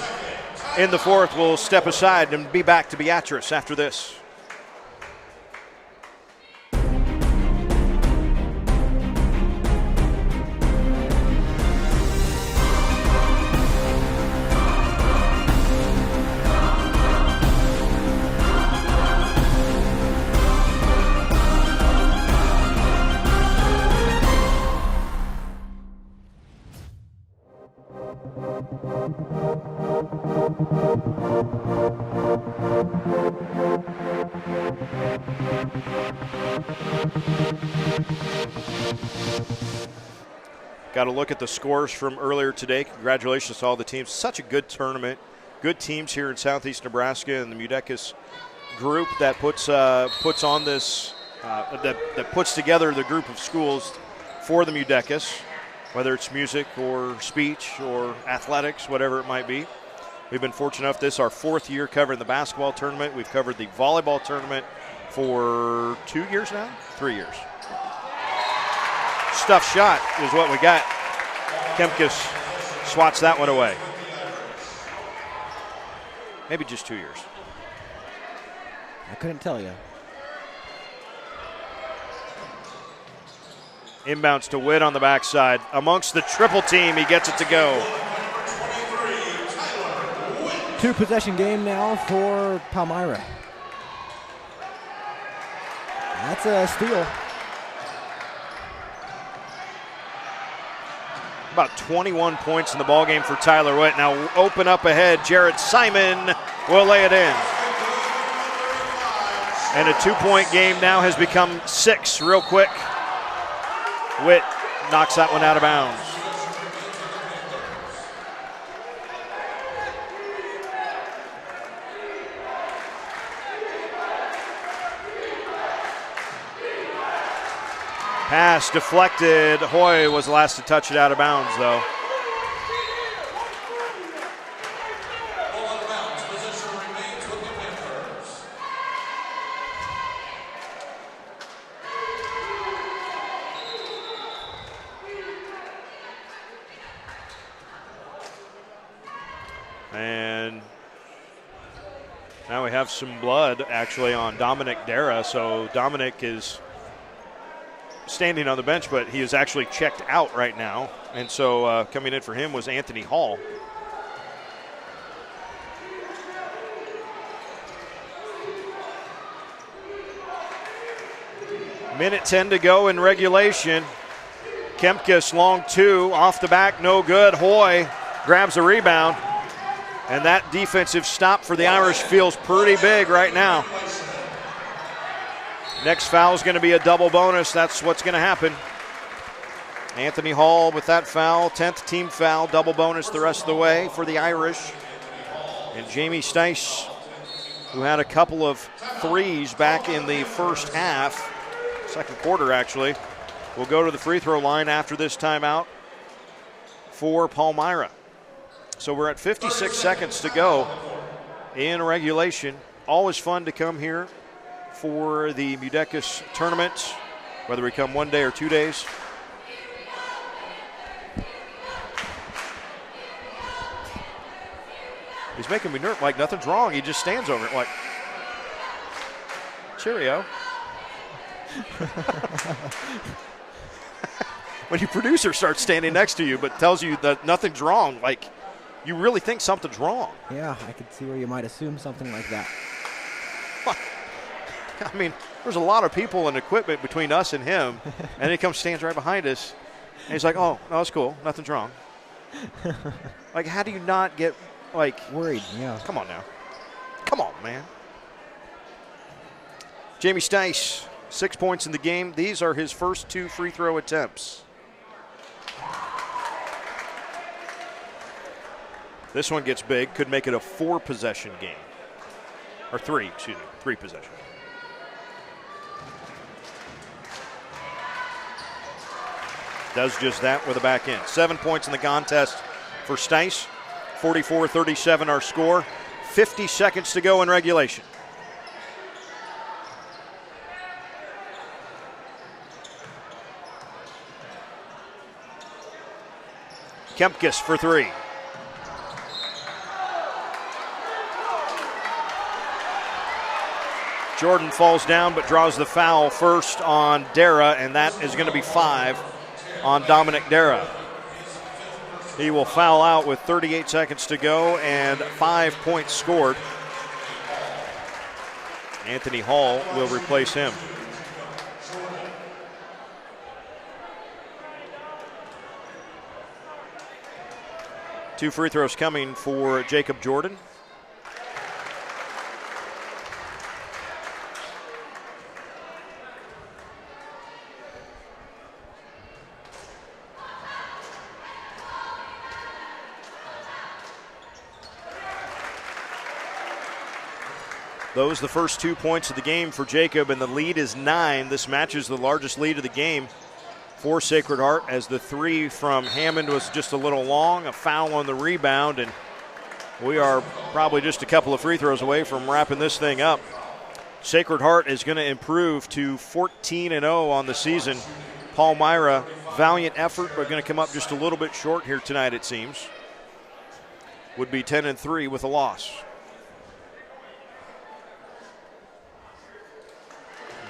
in the fourth. We'll step aside and be back to Beatrice after this. Got to look at the scores from earlier today. Congratulations to all the teams. Such a good tournament. Good teams here in Southeast Nebraska, and the Mudecas group that puts on this that puts together the group of schools for the Mudecas, whether it's music or speech or athletics, whatever it might be. We've been fortunate enough. This is our 4th year covering the basketball tournament. We've covered the volleyball tournament for 2 years now, 3 years. Stuffed shot is what we got. Kemkes swats that one away. Maybe just 2 years. I couldn't tell you. Inbounds to Witt on the backside. Amongst the triple team, he gets it to go. 2-possession game now for Palmyra. That's a steal. About 21 points in the ballgame for Tyler Witt. Now open up ahead. Jared Simon will lay it in. And a 2-point game now has become 6 real quick. Witt knocks that one out of bounds. Pass deflected. Hoy was the last to touch it out of bounds, though. Ball out of bounds. Possession remains with the Panthers. And now we have some blood actually on Dominic Dara. So Dominic is standing on the bench, but he is actually checked out right now. And so coming in for him was Anthony Hall. Minute 10 to go in regulation. Kemkes long 2 off the back, no good. Hoy grabs the rebound. And that defensive stop for the Irish feels pretty big right now. Next foul is going to be a double bonus. That's what's going to happen. Anthony Hall with that foul, 10th team foul, double bonus the rest of the way for the Irish. And Jamie Stice, who had a couple of threes back in the first half, second quarter actually, will go to the free throw line after this timeout for Palmyra. So we're at 56 seconds to go in regulation. Always fun to come here for the Mudecas tournament, whether we come 1 day or 2 days. He's making me nervous, like nothing's wrong. He just stands over it like, cheerio. When your producer starts standing next to you but tells you that nothing's wrong, like you really think something's wrong. Yeah, I could see where you might assume something like that. I mean, there's a lot of people and equipment between us and him, and he comes, stands right behind us, and he's like, oh, no, it's cool. Nothing's wrong. Like, how do you not get, like, worried? Yeah. Come on now. Come on, man. Jamie Stice, 6 points in the game. These are his first 2 free throw attempts. This one gets big. Could make it a 4-possession game. Or 3 possession. Does just that with a back end. 7 points in the contest for Stice. 44-37 our score. 50 seconds to go in regulation. Kempkes for three. Jordan falls down but draws the foul first on Dara, and that is going to be 5 on Dominic Dara. He will foul out with 38 seconds to go and 5 points scored. Anthony Hall will replace him. Two free throws coming for Jacob Jordan. Those the first 2 points of the game for Jacob, and the lead is 9. This matches the largest lead of the game for Sacred Heart, as the three from Hammond was just a little long, a foul on the rebound, and we are probably just a couple of free throws away from wrapping this thing up. Sacred Heart is going to improve to 14-0 on the season. Palmyra, valiant effort, but going to come up just a little bit short here tonight, it seems. Would be 10-3 with a loss.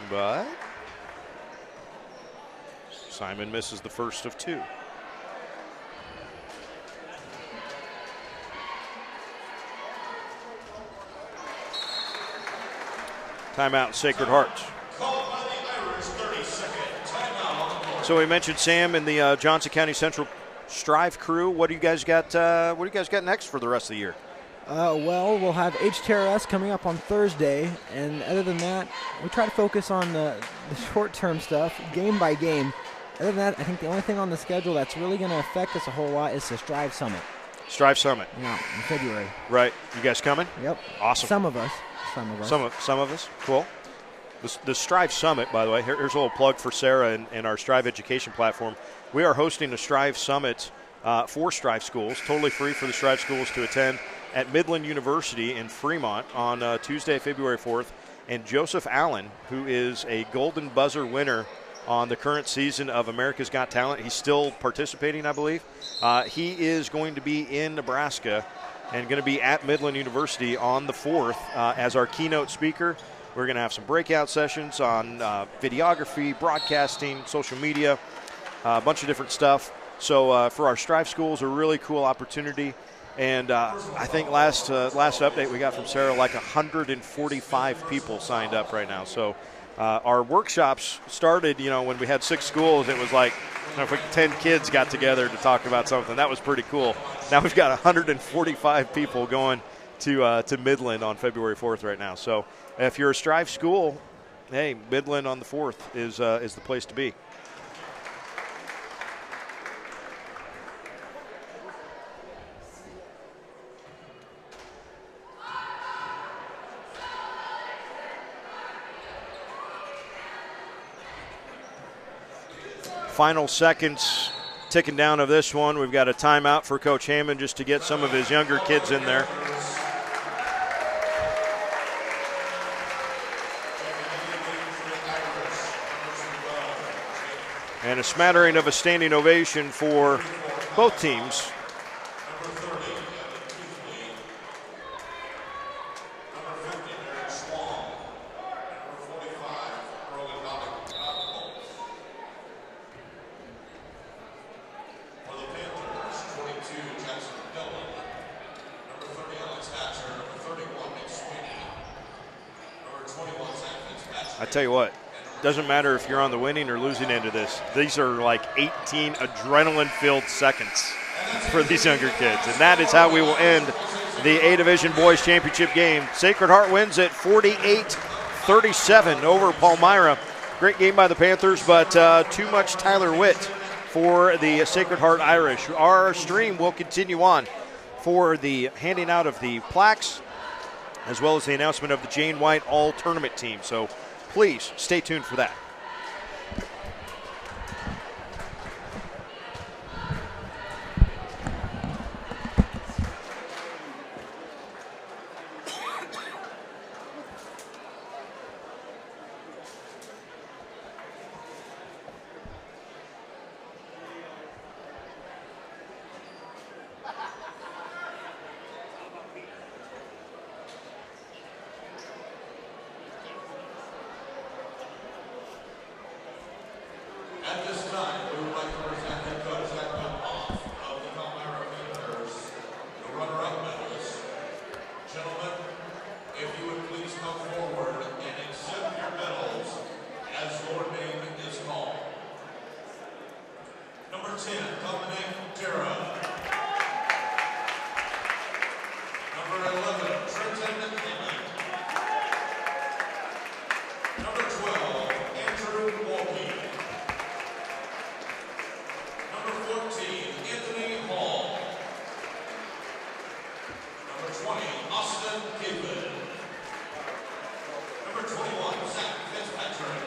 But Simon misses the first of two. Timeout, Sacred Heart. So we mentioned Sam and the Johnson County Central Strive crew. What do you guys got? What do you guys got next for the rest of the year? Well, we'll have HTRS coming up on Thursday, and other than that, we try to focus on the short-term stuff, game by game. Other than that, I think the only thing on the schedule that's really going to affect us a whole lot is the Strive Summit. Strive Summit. Yeah, in February. Right. You guys coming? Yep. Awesome. Some of us. Some of us. Cool. The Strive Summit, by the way, here's a little plug for Sarah and our Strive Education platform. We are hosting a Strive Summit for Strive schools, totally free for the Strive schools to attend, at Midland University in Fremont on Tuesday, February 4th. And Joseph Allen, who is a Golden Buzzer winner on the current season of America's Got Talent, he's still participating, I believe. He is going to be in Nebraska and going to be at Midland University on the 4th as our keynote speaker. We're going to have some breakout sessions on videography, broadcasting, social media, a bunch of different stuff. So for our Strive schools, a really cool opportunity. And I think last update we got from Sarah, like 145 people signed up right now. So our workshops started, when we had 6 schools, it was like, if 10 kids got together to talk about something. That was pretty cool. Now we've got 145 people going to Midland on February 4th right now. So if you're a Strive school, hey, Midland on the 4th is the place to be. Final seconds ticking down of this one. We've got a timeout for Coach Hammond just to get some of his younger kids in there. And a smattering of a standing ovation for both teams. I tell you what, doesn't matter if you're on the winning or losing end of this. These are like 18 adrenaline-filled seconds for these younger kids. And that is how we will end the A-Division Boys Championship game. Sacred Heart wins at 48-37 over Palmyra. Great game by the Panthers, but too much Tyler Witt for the Sacred Heart Irish. Our stream will continue on for the handing out of the plaques, as well as the announcement of the Jane White All-Tournament team. So please stay tuned for that. Austin David. Number 21, Zach Fitzpatrick.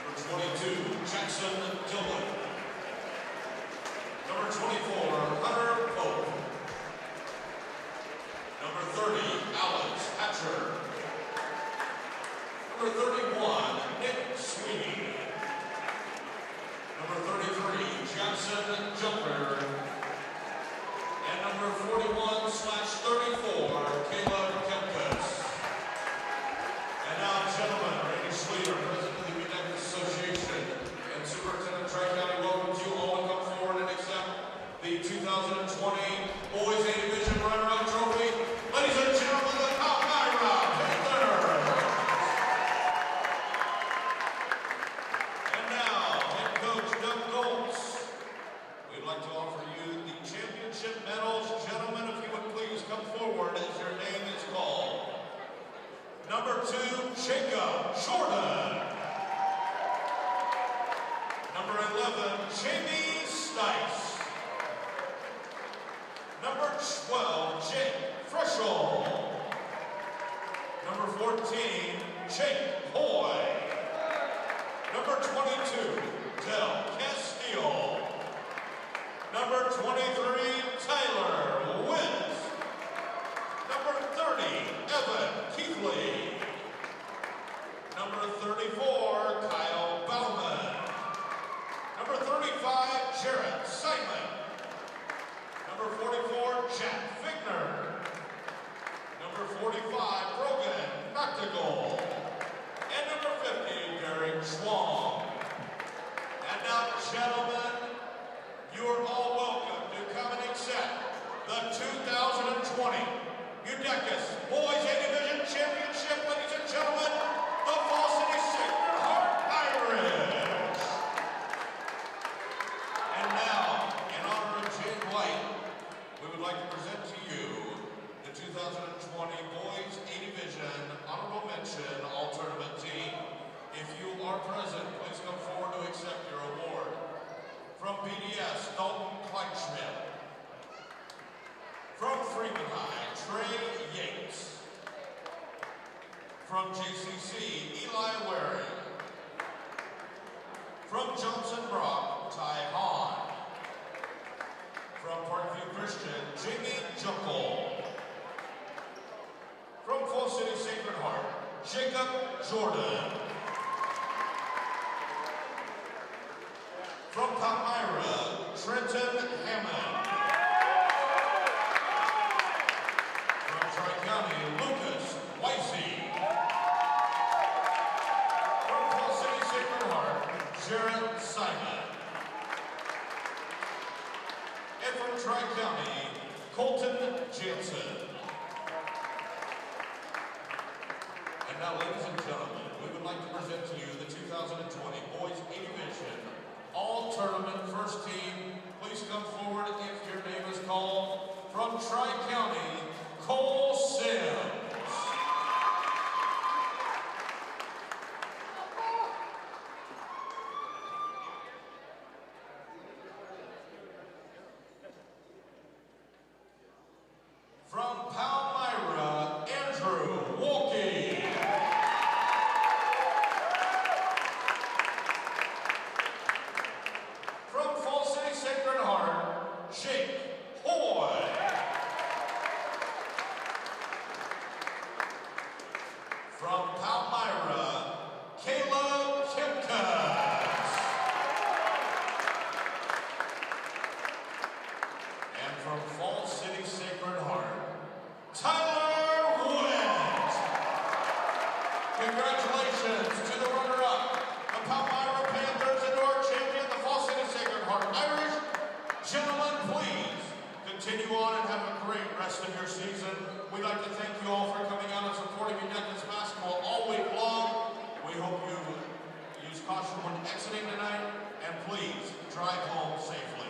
Number 22, Jackson Dillon. Number 24, Hunter Pope. Number 30, Alex Hatcher. Number 31, Nick Sweeney. Number 33, Jackson Jumper. And number 41/34, Caleb Kempkes. And now, gentlemen, Randy Schleter, President of the United Association, and Superintendent Tri-County, welcome you all to come forward and accept the 2020 Boys A Division Runner-Up Trophy. Ladies and gentlemen, the Palmyra Panthers. And now, head coach Doug Goltz. We'd like to offer you the championship medals. Gentlemen, if you would please come forward as your name is called. Number 2, Jacob Jordan. Number 11, Jamie Stice. Number 12, Jake Frischel. Number 14, Jake Hoy. Number 22, Del Castillo. Number 23, Tyler Wentz. Number 30, Evan Keithley. Number 34, Kyle Bauman. Number 35, Jarrett Simon. Number 44, Jack Figner. Number 45, Brogan Noctigal. And number 50, Derek Schwong. And now, gentlemen, you are all welcome to come and accept the 2020 UDECUS Boys A Division Championship, ladies and gentlemen, the Fall City Sacred Heart Irish. And now, in honor of Jane White, we would like to present to you the 2020 Boys A Division Honorable Mention All-Tournament Team. If you are present, please come forward to accept your award. From BDS, Dalton Kleinschmidt. From Freeman High, Trey Yates. From JCC, Eli Waring. From Johnson Brock, Ty Hahn. From Parkview Christian, Jamie Juckle. From Fall City Sacred Heart, Jacob Jordan. From Palmyra, Trenton Hammond. From Tri-County, Lucas Weissy. From Fall City Sacred Heart, Jarrett Simon. And from Tri-County, Colton Jansen. And now, ladies and gentlemen, we would like to present to you the 2020 Boys A Division All-Tournament First Team. Please come forward if your name is called. From Tri-County, Cole Sims. From Palmyra, Andrew Wolke. From Fall City Sacred Heart, Jake Hoy. From Palmyra, Caleb Kempkes. And from Fall City Sacred Heart, Tyler Wentz. Congratulations to the runner-up, the Palmyra Panthers, and to our champion, the Fall City Sacred Heart Irish. Gentlemen, please continue on and have a great rest of your season. We'd like to thank you all for coming out and supporting UDECUS basketball all week long. We hope you use caution when exiting tonight, and please drive home safely.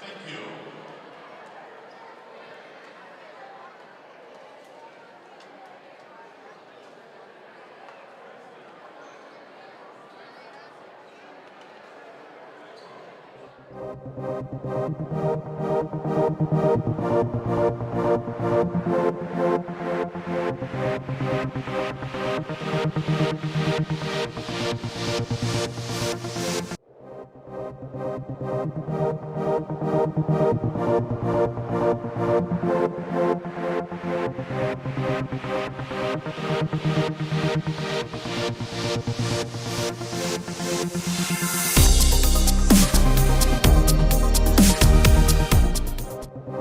Thank you.